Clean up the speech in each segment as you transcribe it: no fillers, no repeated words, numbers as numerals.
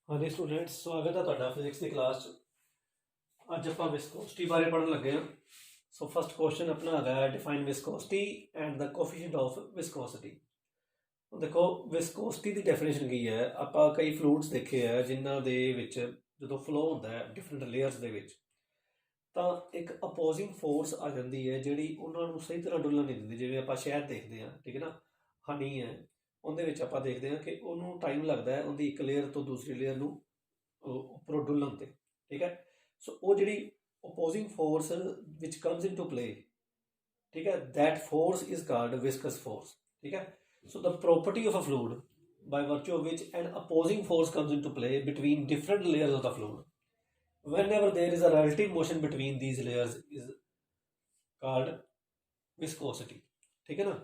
हाँ जी स्टूडेंट्स, स्वागत है ਤੁਹਾਡਾ ਫਿਜ਼ਿਕਸ ਦੀ ਕਲਾਸ 'ਚ। ਅੱਜ ਆਪਾਂ ਵਿਸਕੋਸਿਟੀ ਬਾਰੇ ਪੜ੍ਹਨ ਲੱਗੇ ਹਾਂ। ਸੋ ਫਸਟ ਕੁਐਸਚਨ ਆਪਣਾ ਹੈਗਾ define viscosity and the coefficient of viscosity. ਦੇਖੋ ਵਿਸਕੋਸਿਟੀ ਦੀ ਡੈਫੀਨੇਸ਼ਨ ਕੀ ਹੈ। ਆਪਾਂ ਕਈ ਫਲੂਇਡਸ ਦੇਖੇ ਆ ਜਿਨ੍ਹਾਂ ਦੇ ਵਿੱਚ ਜਦੋਂ ਫਲੋ ਹੁੰਦਾ ਹੈ ਡਿਫਰੈਂਟ ਲੇਅਰਸ ਦੇ ਵਿੱਚ, ਤਾਂ ਇੱਕ ਅਪੋਜ਼ਿੰਗ ਫੋਰਸ ਆ ਜਾਂਦੀ ਹੈ ਜਿਹੜੀ ਉਹਨਾਂ ਨੂੰ ਸਹੀ ਤਰ੍ਹਾਂ ਡੁੱਲਣ ਨਹੀਂ ਦਿੰਦੀ। ਜਿਵੇਂ ਆਪਾਂ ਸ਼ਹਿਦ ਦੇਖਦੇ ਹਾਂ, ਠੀਕ ਹੈ ਨਾ, ਹਨੀ ਹੈ, ਉਹਦੇ ਵਿੱਚ ਆਪਾਂ ਦੇਖਦੇ ਹਾਂ ਕਿ ਉਹਨੂੰ ਟਾਈਮ ਲੱਗਦਾ ਹੈ ਉਹਦੀ ਇੱਕ ਲੇਅਰ ਤੋਂ ਦੂਸਰੀ ਲੇਅਰ ਨੂੰ ਉੱਪਰੋਂ ਡੁੱਲਣ 'ਤੇ, ਠੀਕ ਹੈ। ਸੋ ਉਹ ਜਿਹੜੀ opposing force which comes into play, ठीक है, that force is called viscous force, ठीक है। So the property of a fluid by virtue of which an opposing force comes into play between different layers of the fluid whenever there is a relative motion between these layers is called viscosity, ठीक है ना।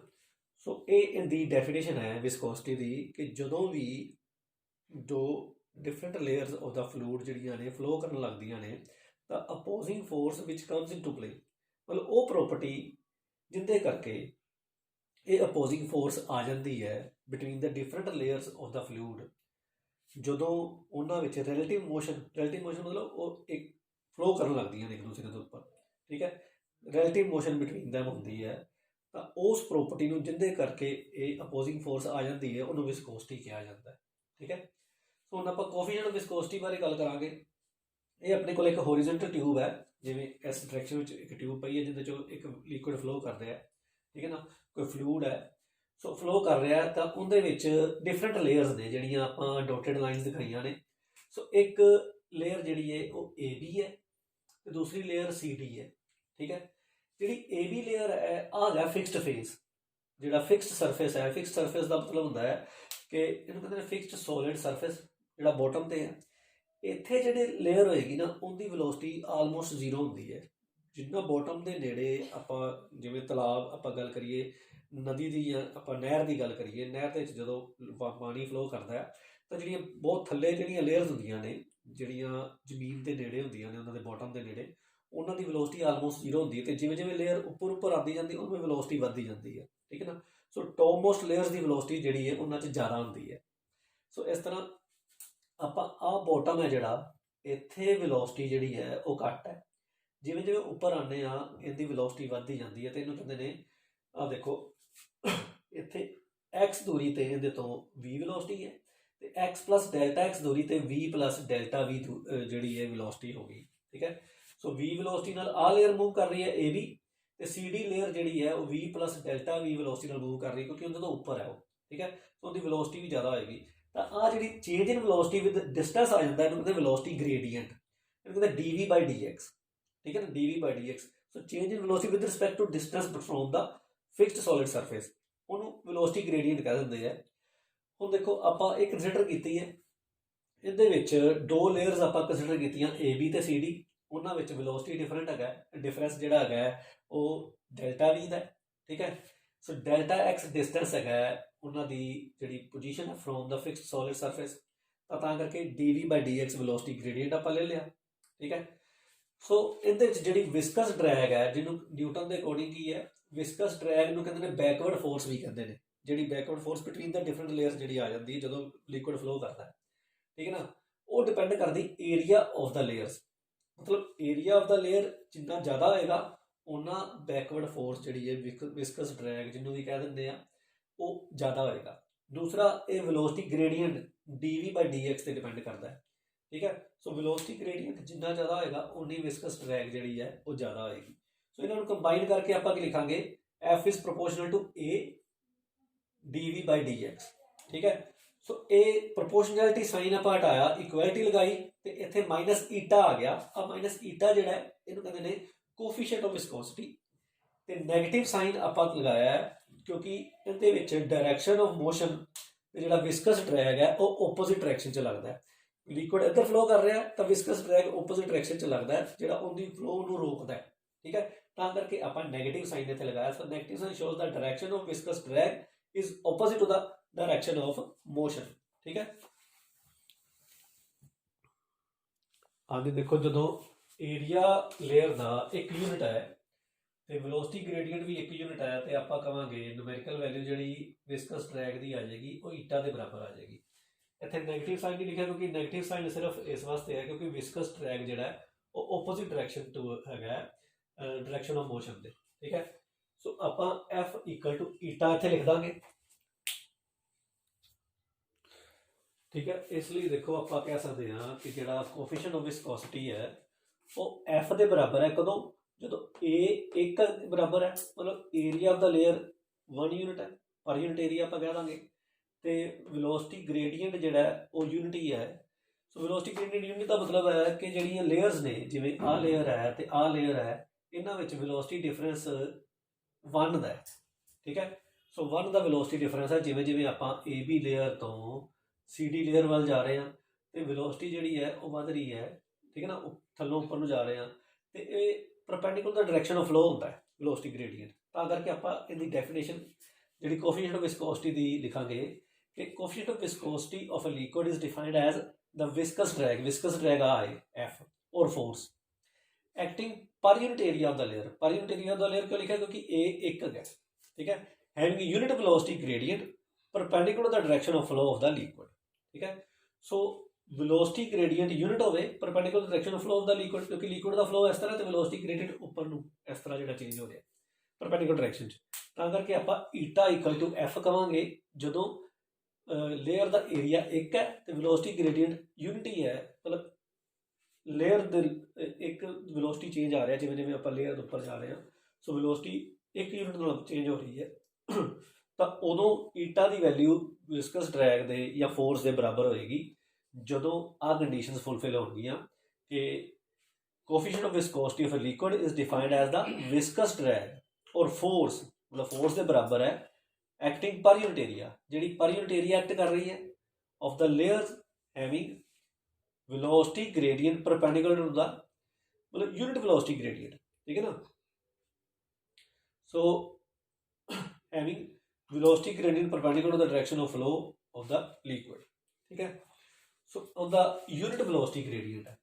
सो ये इनदी definition है viscosity की कि ਜਦੋਂ ਵੀ ਦੋ different layers of the fluid ਜਿਹੜੀਆਂ ਨੇ ਫਲੋ ਕਰਨ ਲੱਗਦੀਆਂ ਨੇ ਤਾਂ ਅਪੋਜ਼ਿੰਗ ਫੋਰਸ ਵਿਚ ਕਮਸ ਇਨਟੂ ਪਲੇ, ਮਤਲਬ ਉਹ ਪ੍ਰੋਪਰਟੀ ਜਿੰਦੇ ਕਰਕੇ ਇਹ ਅਪੋਜ਼ਿੰਗ ਫੋਰਸ ਆ ਜਾਂਦੀ ਹੈ between the different layers of the fluid. ਜਦੋਂ ਉਹਨਾਂ ਵਿੱਚ ਰਿਲੇਟਿਵ ਮੋਸ਼ਨ ਮਤਲਬ ਉਹ ਇੱਕ ਫਲੋ ਕਰਨ ਲੱਗਦੀਆਂ ਨੇ ਇੱਕ ਦੂਸਰੇ ਦੇ ਉੱਪਰ, ਠੀਕ ਹੈ, ਰਿਲੇਟਿਵ ਮੋਸ਼ਨ ਬਿਟਵੀਨ ਦੈਮ ਹੁੰਦੀ ਹੈ, ਤਾਂ ਉਸ ਪ੍ਰੋਪਰਟੀ ਨੂੰ ਜਿੰਦੇ ਕਰਕੇ ਇਹ ਅਪੋਜ਼ਿੰਗ ਫੋਰਸ ਆ ਜਾਂਦੀ ਹੈ ਉਹਨੂੰ ਵਿਸਕੋਸਿਟੀ ਕਿਹਾ ਜਾਂਦਾ ਹੈ, ਠੀਕ ਹੈ। ਸੋ ਹੁਣ ਆਪਾਂ ਕੋਐਫੀਸ਼ੀਐਂਟ ਆਫ ਵਿਸਕੋਸਿਟੀ ਬਾਰੇ ਗੱਲ ਕਰਾਂਗੇ। ਇਹ ਆਪਣੇ ਕੋਲ ਇੱਕ ਹੋਰੀਜ਼ੋਨਟਲ ਟਿਊਬ ਹੈ, ਜਿਵੇਂ ਇਸ ਡਾਇਰੈਕਸ਼ਨ ਵਿੱਚ ਇੱਕ ਟਿਊਬ ਪਈ ਹੈ ਜਿਹਦੇ ਚੋਂ ਇੱਕ ਲਿਕੁਇਡ ਫਲੋ ਕਰ ਰਿਹਾ, ਠੀਕ ਹੈ ਨਾ। ਕੋਈ ਫਲੂਇਡ ਹੈ, ਸੋ ਫਲੋ ਕਰ ਰਿਹਾ ਤਾਂ ਉਹਦੇ ਵਿੱਚ ਡਿਫਰੈਂਟ ਲੇਅਰਸ ਨੇ ਜਿਹੜੀਆਂ ਆਪਾਂ ਡੋਟਡ ਲਾਈਨਸ ਦਿਖਾਈਆਂ ਨੇ। ਸੋ ਇੱਕ ਲੇਅਰ ਜਿਹੜੀ ਹੈ ਉਹ ਏ ਬੀ ਹੈ ਤੇ ਦੂਸਰੀ ਲੇਅਰ ਸੀ ਡੀ ਹੈ, ਠੀਕ ਹੈ। ਜਿਹੜੀ ਏ ਬੀ ਲੇਅਰ ਹੈ ਆ ਹੈਗਾ ਫਿਕਸਡ ਫੇਸ, ਜਿਹੜਾ ਫਿਕਸਡ ਸਰਫੇਸ ਹੈ। ਫਿਕਸਡ ਸਰਫੇਸ ਦਾ ਮਤਲਬ ਹੁੰਦਾ ਹੈ ਕਿ ਇਹਨੂੰ ਕਹਿੰਦੇ ਨੇ ਫਿਕਸਡ ਸੋਲਿਡ ਸਰਫੇਸ, ਜਿਹੜਾ ਬੋਟਮ ਤੇ ਹੈ। ਇੱਥੇ ਜਿਹੜੇ ਲੇਅਰ ਹੋਏਗੀ ਨਾ ਉਹਦੀ ਵੈਲੋਸਿਟੀ ਆਲਮੋਸਟ ਜ਼ੀਰੋ ਹੁੰਦੀ ਹੈ। ਜਿੰਨਾ ਬੋਟਮ ਦੇ ਨੇੜੇ ਆਪਾਂ, ਜਿਵੇਂ ਤਲਾਬ ਆਪਾਂ ਗੱਲ ਕਰੀਏ, ਨਦੀ ਦੀ ਜਾਂ ਆਪਾਂ ਨਹਿਰ ਦੀ ਗੱਲ ਕਰੀਏ, ਨਹਿਰ ਦੇ ਵਿੱਚ ਜਦੋਂ ਪਾਣੀ ਫਲੋ ਕਰਦਾ ਹੈ ਤਾਂ ਜਿਹੜੀਆਂ ਬਹੁਤ ਥੱਲੇ ਜਿਹੜੀਆਂ ਲੇਅਰਸ ਹੁੰਦੀਆਂ ਨੇ, ਜਿਹੜੀਆਂ ਜ਼ਮੀਨ ਦੇ ਨੇੜੇ ਹੁੰਦੀਆਂ ਨੇ, ਉਹਨਾਂ ਦੇ ਬੋਟਮ ਦੇ ਨੇੜੇ, ਉਹਨਾਂ ਦੀ ਵੈਲੋਸਿਟੀ ਆਲਮੋਸਟ ਜ਼ੀਰੋ ਹੁੰਦੀ ਹੈ। ਅਤੇ ਜਿਵੇਂ ਜਿਵੇਂ ਲੇਅਰ ਉੱਪਰ ਆਉਂਦੀ ਜਾਂਦੀ ਉਹਨੂੰ ਵੈਲੋਸਿਟੀ ਵੱਧਦੀ ਜਾਂਦੀ ਹੈ, ਠੀਕ ਹੈ ਨਾ। ਸੋ ਟੌਪ ਮੋਸਟ ਲੇਅਰਸ ਦੀ ਵੈਲੋਸਿਟੀ ਜਿਹੜੀ ਹੈ ਉਹਨਾਂ 'ਚ ਜ਼ਿਆਦਾ ਹੁੰਦੀ ਹੈ। ਸੋ ਇਸ ਤਰ੍ਹਾਂ ਆਪਾਂ ਆਹ ਬੋਟਮ ਹੈ ਜਿਹੜਾ, ਇੱਥੇ ਵੈਲੋਸਿਟੀ ਜਿਹੜੀ ਹੈ ਉਹ ਘੱਟ ਹੈ। ਜਿਵੇਂ ਜਿਵੇਂ ਉੱਪਰ ਆਉਂਦੇ ਆ ਇਹਦੀ ਵੈਲੋਸਿਟੀ ਵੱਧਦੀ ਜਾਂਦੀ ਹੈ ਅਤੇ ਇਹਨੂੰ ਕਹਿੰਦੇ ਨੇ, ਆਹ ਦੇਖੋ ਇੱਥੇ ਐਕਸ ਦੂਰੀ 'ਤੇ ਇਹਦੇ ਤੋਂ ਵੀ ਵੈਲੋਸਿਟੀ ਹੈ ਅਤੇ ਐਕਸ ਪਲੱਸ ਡੈਲਟਾ ਐਕਸ ਦੂਰੀ 'ਤੇ ਵੀ ਪਲੱਸ ਡੈਲਟਾ ਵੀ ਜਿਹੜੀ ਹੈ ਵੈਲੋਸਿਟੀ ਹੋ ਗਈ, ਠੀਕ ਹੈ। ਸੋ ਵੀ ਵੈਲੋਸਿਟੀ ਨਾਲ ਆਹ ਲੇਅਰ ਮੂਵ ਕਰ ਰਹੀ ਹੈ ਏ ਬੀ, ਅਤੇ ਸੀ ਡੀ ਲੇਅਰ ਜਿਹੜੀ ਹੈ ਉਹ ਵੀ ਪਲੱਸ ਡੈਲਟਾ ਵੀ ਵੈਲੋਸਿਟੀ ਨਾਲ ਮੂਵ ਕਰ ਰਹੀ ਹੈ ਕਿਉਂਕਿ ਉਹਦੇ ਤੋਂ ਉੱਪਰ ਹੈ ਉਹ, ਠੀਕ ਹੈ। ਸੋ ਉਹਦੀ ਵੈਲੋਸਿਟੀ ਵੀ ਜ਼ਿਆਦਾ ਹੋਏਗੀ। ਤਾਂ ਆਹ ਜਿਹੜੀ change in velocity with distance ਆ ਜਾਂਦਾ, ਇਹਨੂੰ ਕਹਿੰਦੇ ਵੈਲੋਸਿਟੀ ਗ੍ਰੇਡੀਐਂਟ, ਇਹਨੂੰ ਕਹਿੰਦੇ d v by d x, ਠੀਕ ਹੈ ਨਾ, d v by d x. So change in velocity with respect to distance from the fixed solid surface, ਉਹਨੂੰ ਵੈਲੋਸਿਟੀ ਗ੍ਰੇਡੀਐਂਟ ਕਹਿ ਦਿੰਦੇ ਆ। ਹੁਣ ਦੇਖੋ ਆਪਾਂ ਇਹ ਕੰਸੀਡਰ ਕੀਤੀ ਹੈ, ਇਹਦੇ ਵਿੱਚ ਦੋ ਲੇਅਰਸ ਆਪਾਂ ਕੰਸੀਡਰ ਕੀਤੀਆਂ ਏ ਬੀ ਅਤੇ ਸੀ ਡੀ, ਉਹਨਾਂ ਵਿੱਚ ਵੈਲੋਸਿਟੀ ਡਿਫਰੈਂਟ ਹੈਗਾ, ਡਿਫਰੈਂਸ ਜਿਹੜਾ ਹੈਗਾ ਉਹ ਡੈਲਟਾ ਵੀ ਦਾ, ਠੀਕ ਹੈ। ਸੋ ਡੈਲਟਾ ਐਕਸ ਡਿਸਟੈਂਸ ਹੈਗਾ ਉਹਨਾਂ ਦੀ ਜਿਹੜੀ ਪੋਜੀਸ਼ਨ ਹੈ from the fixed solid surface, ਤਾਂ ਕਰਕੇ D v by d X velocity ਗ੍ਰੇਡੀਐਂਟ ਆਪਾਂ ਲੈ ਲਿਆ, ਠੀਕ ਹੈ। ਸੋ ਇਹਦੇ ਵਿੱਚ ਜਿਹੜੀ ਵਿਸਕਸ ਡਰੈਗ ਹੈ, ਜਿਹਨੂੰ ਨਿਊਟਨ ਦੇ ਅਕੋਰਡਿੰਗ ਕੀ ਹੈ, ਵਿਸਕਸ ਡਰੈਗ ਨੂੰ ਕਹਿੰਦੇ ਨੇ ਬੈਕਵਰਡ ਫੋਰਸ ਵੀ ਕਹਿੰਦੇ ਨੇ, ਜਿਹੜੀ ਬੈਕਵਰਡ ਫੋਰਸ ਬਿਟਵੀਨ ਦਾ ਡਿਫਰੈਂਟ ਲੇਅਰਸ ਜਿਹੜੀ ਆ ਜਾਂਦੀ ਹੈ ਜਦੋਂ ਲਿਕੁਇਡ ਫਲੋ ਕਰਦਾ ਹੈ, ਠੀਕ ਹੈ ਨਾ। ਉਹ ਡਿਪੈਂਡ ਕਰਦੀ ਏਰੀਆ ਆਫ ਦਾ ਲੇਅਰਸ, ਮਤਲਬ ਏਰੀਆ ਆਫ ਦਾ ਲੇਅਰ ਜਿੰਨਾ ਜ਼ਿਆਦਾ ਹੋਏਗਾ ਉਹਨਾਂ ਬੈਕਵਰਡ ਫੋਰਸ ਜਿਹੜੀ ਹੈ ਵਿਸਕਸ ਡਰੈਗ ਜਿਹਨੂੰ ਵੀ ਕਹਿ ਦਿੰਦੇ ਆ ਉਹ ਜ਼ਿਆਦਾ ਹੋਏਗਾ। ਦੂਸਰਾ ਇਹ velocity ਗ੍ਰੇਡੀਐਂਟ D v by d X 'ਤੇ ਡਿਪੈਂਡ ਕਰਦਾ ਹੈ, ਠੀਕ ਹੈ। ਸੋ ਵੈਲੋਸਿਟੀ ਗ੍ਰੇਡੀਐਂਟ ਜਿੰਨਾ ਜ਼ਿਆਦਾ ਹੋਏਗਾ ਉਨੀ ਵਿਸਕਸ ਡਰੈਗ ਜਿਹੜੀ ਹੈ ਉਹ ਜ਼ਿਆਦਾ ਹੋਏਗੀ। ਸੋ ਇਹਨਾਂ ਨੂੰ ਕੰਬਾਈਨ ਕਰਕੇ ਆਪਾਂ ਕੀ ਲਿਖਾਂਗੇ, F is proportional to A d v by d x, ਠੀਕ ਹੈ। ਸੋ ਇਹ ਪ੍ਰੋਪੋਰਸ਼ਨੈਲਿਟੀ ਸਾਈਨ ਆਪਾਂ ਹਟਾਇਆ, ਇਕੁਐਲਿਟੀ ਲਗਾਈ ਤੇ ਇੱਥੇ ਮਾਈਨਸ ਈਟਾ ਆ ਗਿਆ। ਆ ਮਾਈਨਸ ਈਟਾ ਜਿਹੜਾ ਇਹਨੂੰ ਕਹਿੰਦੇ ਨੇ ਕੋਫੀਸ਼ੀਐਂਟ ਆਫ ਵਿਸਕੋਸਿਟੀ, ਤੇ ਨੈਗੇਟਿਵ ਸਾਈਨ ਆਪਾਂ ਲਗਾਇਆ ਹੈ ਕਿਉਂਕਿ ਇਹਦੇ ਵਿੱਚ ਡਾਇਰੈਕਸ਼ਨ ਆਫ ਮੋਸ਼ਨ ਤੇ ਜਿਹੜਾ ਵਿਸਕਸ ਡਰੈਗ ਹੈ ਉਹ ਓਪੋਜ਼ਿਟ ਡਾਇਰੈਕਸ਼ਨ 'ਚ ਲੱਗਦਾ ਹੈ। ਲਿਕੁਇਡ ਇੱਧਰ ਫਲੋ ਕਰ ਰਿਹਾ ਤਾਂ ਵਿਸਕਸ ਡਰੈਗ ਓਪੋਜ਼ਿਟ ਡਾਇਰੈਕਸ਼ਨ 'ਚ ਲੱਗਦਾ ਹੈ ਜਿਹੜਾ ਉਹਦੀ ਫਲੋ ਨੂੰ ਰੋਕਦਾ ਹੈ, ਠੀਕ ਹੈ। ਤਾਂ ਕਰਕੇ ਆਪਾਂ ਨੈਗੇਟਿਵ ਸਾਈਨ ਇੱਥੇ ਲਗਾਇਆ। So negative sign shows the direction of viscous drag is opposite to the direction of motion, ठीक है। आगे देखो जो एरिया लेयर का एक यूनिट है तो वेलोसिटी ग्रेडियंट भी एक यूनिट है तो आप कहेंगे न्यूमेरिकल वैल्यू जी विस्कस ड्रैग की आ जाएगी वो ईटा के बराबर आ जाएगी। ਇੱਥੇ ਨੈਗੇਟਿਵ ਸਾਈਨ ਨਹੀਂ ਲਿਖਿਆ ਕਿਉਂਕਿ ਨੈਗੇਟਿਵ ਸਾਈਨ ਸਿਰਫ ਇਸ ਵਾਸਤੇ ਹੈ ਕਿਉਂਕਿ ਵਿਸਕਸ ਡਰੈਗ ਜਿਹੜਾ ਹੈ ਉਹ ਓਪੋਜ਼ਿਟ ਡਾਇਰੈਕਸ਼ਨ ਟੂ ਹੈਗਾ ਡਾਇਰੈਕਸ਼ਨ ਆਫ ਮੋਸ਼ਨ ਦੇ। ਠੀਕ ਹੈ, ਸੋ ਆਪਾਂ F ਇਕੁਅਲ ਟੂ ਈਟਾ ਇੱਥੇ ਲਿਖ ਦਾਂਗੇ। ਠੀਕ ਹੈ, ਇਸ ਲਈ ਦੇਖੋ ਆਪਾਂ ਕਹਿ ਸਕਦੇ ਹਾਂ ਕਿ ਜਿਹੜਾ ਕੋਫੀਸ਼ੀਐਂਟ ਆਫ ਵਿਸਕੋਸਿਟੀ ਹੈ ਉਹ F ਦੇ ਬਰਾਬਰ ਹੈ ਕਦੋਂ, ਜਦੋਂ A 1 ਬਰਾਬਰ ਹੈ, ਮਤਲਬ area of the layer 1 unit ਹੈ, ਪਰ ਯੂਨਿਟ ਏਰੀਆ ਆਪਾਂ ਕਹਿ ਦਾਂਗੇ, ਤੇ ਵੈਲੋਸਿਟੀ ਗ੍ਰੇਡੀਐਂਟ ਜਿਹੜਾ ਉਹ ਯੂਨਿਟੀ ਹੈ। ਸੋ ਵੈਲੋਸਿਟੀ ਗ੍ਰੇਡੀਐਂਟ ਯੂਨਿਟ ਦਾ ਮਤਲਬ ਹੈ ਕਿ ਜਿਹੜੀਆਂ ਲੇਅਰਸ ਨੇ, ਜਿਵੇਂ ਆਹ ਲੇਅਰ ਹੈ ਤੇ ਆਹ ਲੇਅਰ ਹੈ, ਇਹਨਾਂ ਵਿੱਚ ਵੈਲੋਸਿਟੀ ਡਿਫਰੈਂਸ 1 ਦਾ ਹੈ। ਠੀਕ ਹੈ, ਸੋ 1 ਦਾ ਵੈਲੋਸਿਟੀ ਡਿਫਰੈਂਸ ਹੈ। ਜਿਵੇਂ ਜਿਵੇਂ ਆਪਾਂ AB ਲੇਅਰ ਤੋਂ CD ਲੇਅਰ ਵੱਲ ਜਾ ਰਹੇ ਹਾਂ ਤੇ ਵੈਲੋਸਿਟੀ ਜਿਹੜੀ ਹੈ ਉਹ ਵੱਧ ਰਹੀ ਹੈ। ਠੀਕ ਹੈ ਨਾ, ਥੱਲੋਂ ਉੱਪਰ ਨੂੰ ਜਾ ਰਹੇ ਹਾਂ ਤੇ ਇਹ perpendicular the direction of flow ਹੁੰਦਾ ਹੈ ਵੈਲੋਸਿਟੀ ਗ੍ਰੇਡੀਐਂਟ। ਤਾਂ ਕਰਕੇ ਆਪਾਂ ਇਹਦੀ ਡੈਫੀਨੇਸ਼ਨ ਜਿਹੜੀ ਕੋਫੀਸ਼ੀਐਂਟ ਆਫ ਵਿਸਕੋਸਿਟੀ ਦੀ ਲਿਖਾਂਗੇ ਕਿ coefficient of viscosity of a liquid is defined as the viscous drag I F or force acting per unit area of the layer. Per unit area of the layer ਕਿਉਂ ਲਿਖਿਆ, ਕਿਉਂਕਿ A 1 ਹੈ। ਠੀਕ ਹੈ, having unit velocity gradient perpendicular the direction of flow of the liquid. ਠੀਕ ਹੈ, so velocity gradient unit ਹੋਵੇ perpendicular direction of flow of the liquid, ਕਿਉਂਕਿ ਲਿਕੁਇਡ ਦਾ ਫਲੋ ਇਸ ਤਰ੍ਹਾਂ ਤੇ ਵੈਲੋਸਿਟੀ ਗ੍ਰੇਡੀਐਂਟ ਉੱਪਰ ਨੂੰ ਇਸ ਤਰ੍ਹਾਂ ਜਿਹੜਾ ਚੇਂਜ ਹੋ ਰਿਹਾ ਪਰਪੈਂਡੀਕੂਲਰ ਡਾਇਰੈਕਸ਼ਨ 'ਚ। ਤਾਂ ਕਰਕੇ ਆਪਾਂ ਈਟਾ ਇਕੁਅਲ ਟੂ F ਕਵਾਂਗੇ ਜਦੋਂ ਲੇਅਰ ਦਾ ਏਰੀਆ 1 ਹੈ ਤੇ ਵੈਲੋਸਿਟੀ ਗ੍ਰੇਡੀਐਂਟ ਯੂਨਿਟੀ ਹੈ, ਮਤਲਬ ਲੇਅਰ ਦੇ ਇੱਕ ਵੈਲੋਸਿਟੀ ਚੇਂਜ ਆ ਰਿਹਾ ਜਿਵੇਂ ਜਿਵੇਂ ਆਪਾਂ ਲੇਅਰ ਦੇ ਉੱਪਰ ਜਾ ਰਹੇ ਹਾਂ। ਸੋ ਵੈਲੋਸਿਟੀ 1 ਯੂਨਿਟ ਨਾਲ ਚੇਂਜ ਹੋ ਰਹੀ ਹੈ ਤਾਂ ਉਦੋਂ ਈਟਾ ਦੀ ਵੈਲਿਊ ਵਿਸਕਸ ਡਰੈਗ ਦੇ ਜਾਂ ਫੋਰਸ ਦੇ ਬਰਾਬਰ ਹੋਏਗੀ ਜਦੋਂ ਆਹ ਕੰਡੀਸ਼ਨਸ ਫੁਲਫਿਲ ਹੋਣਗੀਆਂ ਕਿ coefficient of viscosity of a liquid is defined as the viscous drag ਔਰ ਫੋਰਸ, ਮਤਲਬ ਫੋਰਸ ਦੇ ਬਰਾਬਰ ਹੈ ਐਕਟਿੰਗ ਪਰ ਯੂਨਿਟ ਏਰੀਆ, ਜਿਹੜੀ ਪਰ ਯੂਨਿਟ ਏਰੀਆ ਐਕਟ ਕਰ ਰਹੀ ਹੈ of the layers having velocity gradient perpendicular to the मतलब unit velocity gradient। ठीक है ना, so having velocity gradient perpendicular to the direction of flow of the liquid। ठीक है, so on the unit velocity gradient है।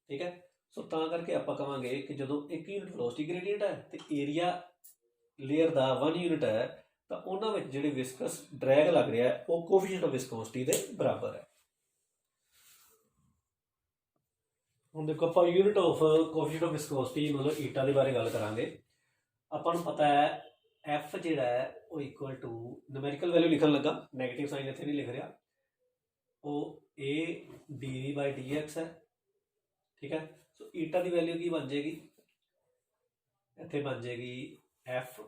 ठीक है, so ਤਾਂ ਕਰਕੇ ਆਪਾਂ ਕਹਾਂਗੇ ਕਿ ਜਦੋਂ 1 ਯੂਨਿਟ velocity gradient ਹੈ ਤੇ ਏਰੀਆ ਲੇਅਰ ਦਾ 1 ਯੂਨਿਟ ਹੈ ਤਾਂ ਉਹਨਾਂ ਵਿੱਚ ਜਿਹੜੇ ਵਿਸਕਸ ਡਰੈਗ ਲੱਗ ਰਿਹਾ ਹੈ ਉਹ ਕੋਫੀਸ਼ੀਐਂਟ ਆਫ ਵਿਸਕੋਸਿਟੀ ਦੇ ਬਰਾਬਰ ਹੈ। ਹੁਣ ਦੇਖੋ ਆਪਾਂ ਯੂਨਿਟ ਆਫ ਕੋਫੀਸ਼ੀਐਂਟ ਆਫ ਵਿਸਕੋਸਿਟੀ ਮਤਲਬ ਈਟਾ ਦੇ ਬਾਰੇ ਗੱਲ ਕਰਾਂਗੇ। ਆਪਾਂ ਨੂੰ ਪਤਾ ਹੈ F ਜਿਹੜਾ ਹੈ ਉਹ ਇਕੁਅਲ ਟੂ ਨੂਮੈਰੀਕਲ ਵੈਲਿਊ ਲਿਖਣ ਲੱਗਾ, ਨੈਗੇਟਿਵ ਸਾਈਨ ਇੱਥੇ ਨਹੀਂ ਲਿਖ ਰਿਹਾ, ਉਹ A/dV/dx ਹੈ। ਠੀਕ ਹੈ, ਸੋ ਈਟਾ ਦੀ ਵੈਲਿਊ ਕੀ ਬਣ ਜਾਏਗੀ, ਇੱਥੇ ਬਣ ਜਾਏਗੀ F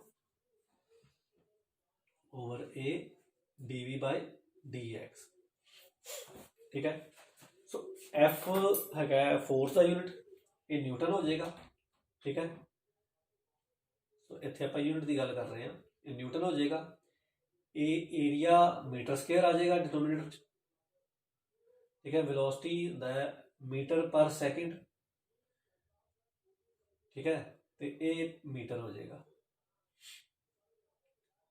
ਓਵਰ A/dV/dx। ਠੀਕ ਹੈ, ਸੋ F ਹੈਗਾ ਫੋਰਸ ਦਾ ਯੂਨਿਟ, ਇਹ ਨਿਊਟਨ ਹੋ ਜਾਏਗਾ। ਠੀਕ ਹੈ, ਸੋ ਇੱਥੇ ਆਪਾਂ ਯੂਨਿਟ ਦੀ ਗੱਲ ਕਰ ਰਹੇ ਹਾਂ, ਇਹ ਨਿਊਟਨ ਹੋ ਜਾਏਗਾ। ਇਹ ਏਰੀਆ ਮੀਟਰ ਸਕੁਏਅਰ ਆ ਜਾਏਗਾ ਡਿਨੋਮੀਨੇਟਰ 'ਚ। ਠੀਕ ਹੈ, ਵੈਲੋਸਿਟੀ ਦਾ ਮੀਟਰ ਪਰ ਸੈਕਿੰਡ। ਠੀਕ ਹੈ, ਤੇ ਇਹ ਮੀਟਰ ਹੋ ਜਾਏਗਾ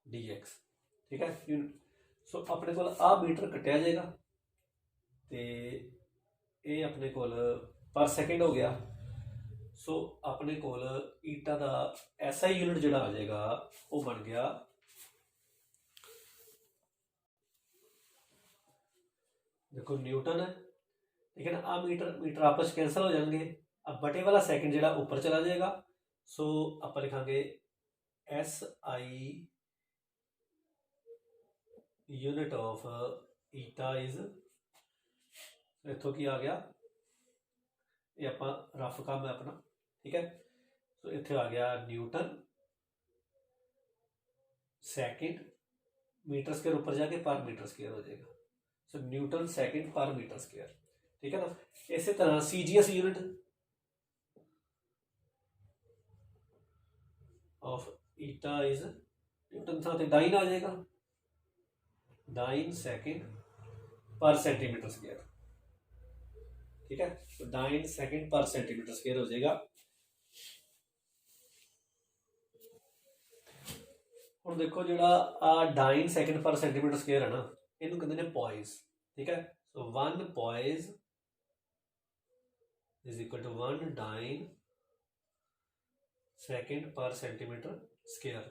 dx। ਠੀਕ ਹੈ, ਯੂਨਿਟ। ਸੋ ਆਪਣੇ ਕੋਲ ਆਹ ਮੀਟਰ ਕੱਟਿਆ ਜਾਏਗਾ ਤੇ ਇਹ ਆਪਣੇ ਕੋਲ ਪਰ ਸੈਕਿੰਡ ਹੋ ਗਿਆ। ਸੋ ਆਪਣੇ ਕੋਲ ਈਟਾ ਦਾ SI ਯੂਨਿਟ ਜਿਹੜਾ ਆ ਜਾਏਗਾ ਉਹ ਬਣ ਗਿਆ देखो न्यूटन है। ठीक है ना, आ मीटर मीटर आपस कैंसल हो जाएंगे, अब बटे वाला सेकंड ਜਿਹੜਾ ऊपर चला जाएगा। सो ਆਪਾਂ ਲਿਖਾਂਗੇ SI unit of eta is, इतों की आ गया ये आप रफ काम है अपना। ठीक है, सो इतने आ गया न्यूटन सेकंड, मीटर स्क्वायर ऊपर जाके पर मीटर स्क्वायर हो जाएगा। सो न्यूटन सेकंड पर मीटर स्क्वायर। ठीक है ना, इसी तरह CGS unit of eta is Newton था तो डाइन आ जाएगा, dine second per centimetre square. ठीक है, तो dine second per centimetre square हो जाएगा। ਹੁਣ देखो ਜਿਹੜਾ ਆ dine second per centimetre square है ना, ਇਹਨੂੰ ਕਹਿੰਦੇ ਨੇ ਪॉइस। ठीक है, so 1 poise is equal to 1 dyne second per centimetre square.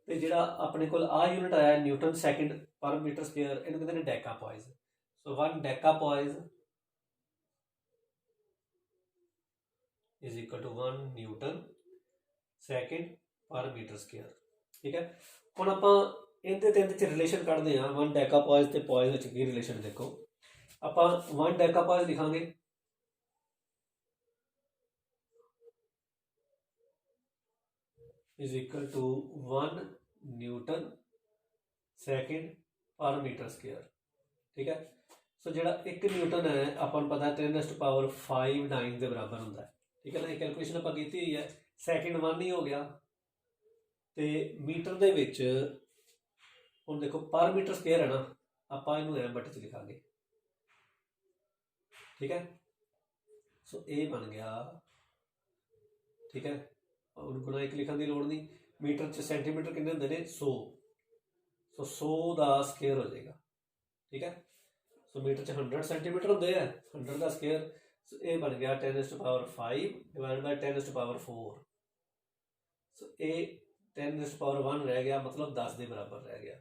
ਤੇ ਜਿਹੜਾ ਆਪਣੇ ਕੋਲ ਆ ਯੂਨਿਟ ਆਇਆ newton second per metre square, ਇਹਨੂੰ ਕਹਿੰਦੇ ਨੇ decapoise. So 1 decapoise is equal to 1 Newton second per meter square। ठीक है, ਹੁਣ ਆਪਾਂ ਇਹਦੇ ਤੇ ਇਹਦੇ ਚ ਰਿਲੇਸ਼ਨ ਕੱਢਦੇ ਹਾਂ। 1 ਡੈਕਾਪੋਇਸ ਤੇ ਪੋਇਸ ਵਿੱਚ ਕੀ ਰਿਲੇਸ਼ਨ ਦੇਖੋ। ਆਪਾਂ 1 ਡੈਕਾਪੋਇਸ ਲਿਖਾਂਗੇ is equal to 1 Newton second पर मीटर स्क्वायर। ठीक है, सो ਜਿਹੜਾ 1 ਨਿਊਟਨ ਹੈ ਆਪਾਂ ਨੂੰ ਪਤਾ 10⁵ डाइन ਦੇ ਬਰਾਬਰ ਹੁੰਦਾ ਹੈ। ਠੀਕ ਹੈ ਨਾ, ਇਹ ਕੈਲਕੂਲੇਸ਼ਨ ਆਪਾਂ ਕੀਤੀ ਹੋਈ ਹੈ। ਸੈਕਿੰਡ 1 ਹੀ ਹੋ ਗਿਆ ਤੇ ਮੀਟਰ ਦੇ ਵਿੱਚ ਹੁਣ ਦੇਖੋ ਪਰ ਮੀਟਰ ਸਕੁਅਰ ਹੈ ਨਾ, ਆਪਾਂ ਇਹਨੂੰ ਐਮ ਬਟ ਚ ਲਿਖਾਂਗੇ। ਠੀਕ ਹੈ, ਸੋ ਇਹ ਬਣ ਗਿਆ। ਠੀਕ ਹੈ, ਹੁਣ ਗੁਣਾ 1 ਲਿਖਣ ਦੀ ਲੋੜ ਨਹੀਂ। मीटर च सेंटीमीटर कितने होंगे ने 100, सो 100 का स्केयर हो जाएगा। ठीक है, सो मीटर च 100 सेंटीमीटर होंगे है, 100 का स्केयर। सो ये बन गया 10⁵ डिवाइड बाय 10⁴। सो ये 10⁻1 रह गया, मतलब 10 के बराबर रह गया।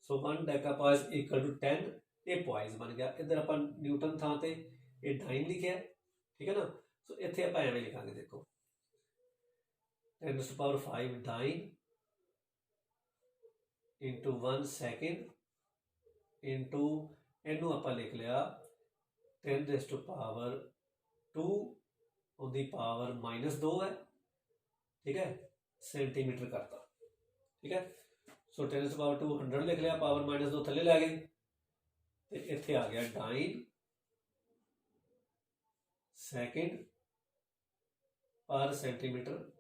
सो 1 डेकापॉइस इक्वल टू 10। ये पॉइस बन गया। इधर अपन न्यूटन था तो ये डाइन लिखा। ठीक है ना, सो इतने आप एवं लिखांगे। देखो 10⁵ डाइन इंटू 1 सेकेंड इंटू इनू आप लिख लिया 10⁻2 उनकी पावर -2 है। ठीक है, सेंटीमीटर करता। ठीक है, सो 10⁻2 100 लिख लिया, पावर -2 थले लै गए तो इत्थे आ गया डाइन सेकेंड पर सेंटीमीटर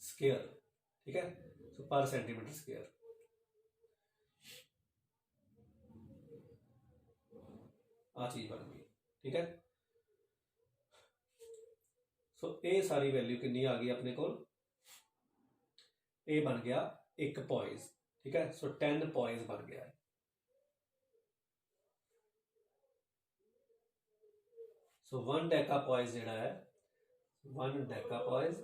स्क्वायर। ठीक है, तो पर सेंटीमीटर स्क्वायर आ चीज बन गई। ठीक है, सो ये सारी वैल्यू कितनी आ गई अपने को, ये बन गया 1 पॉइस। ठीक है, सो 10 पॉइस बन गया। सो 1 डेकापॉइस जिहड़ा है 1 डेकापॉइस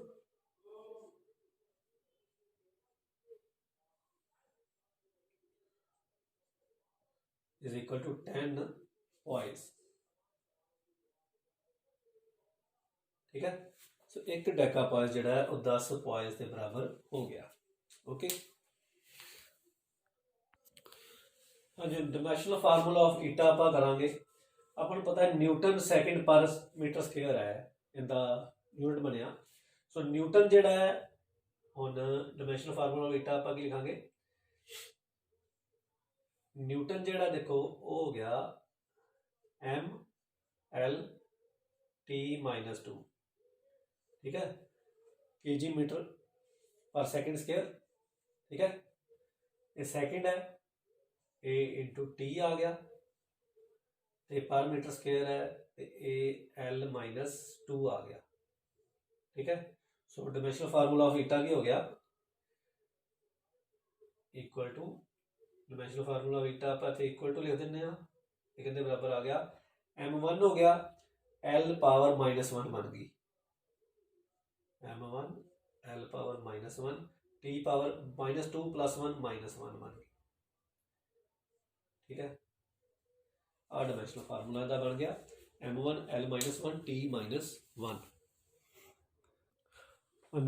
is equal to 10 पॉइस। ठीक है, सो 1 डेकापॉइस जिहड़ा है वो 10 पॉइस के बराबर हो गया। ओके, हाँ जी, डायमेंशनल फार्मूला ऑफ ईटा आप करांगे। अपन पता है न्यूटन सेकंड पर मीटर स्क्वायर है, इनका यूनिट बनया। सो न्यूटन जिहड़ा है हुण डायमेंशनल फार्मूला ऑफ ईटा आप की लिखांगे। न्यूटन जिहड़ा देखो वो हो गया mL/t-2। ठीक है, kg मीटर पर सेकंड स्क्वायर। ठीक है, ये सेकंड है, ए इंटू टी आ गया, तो पर मीटर स्क्वायर है तो ए L-2 आ गया। ठीक है, सो डायमेंशनल फार्मूला ऑफ ईटा की हो गया equal two dimensional formula of eta आप इक्वल टू लिख दें, एक बराबर आ गया m1 हो गया, L पावर -1 बन गई, m1 L power -1 t power -2 + 1 -1 बन गई। ठीक है, आ डायमेंशनल फार्मूला का बन गया m1 L -1 t -1।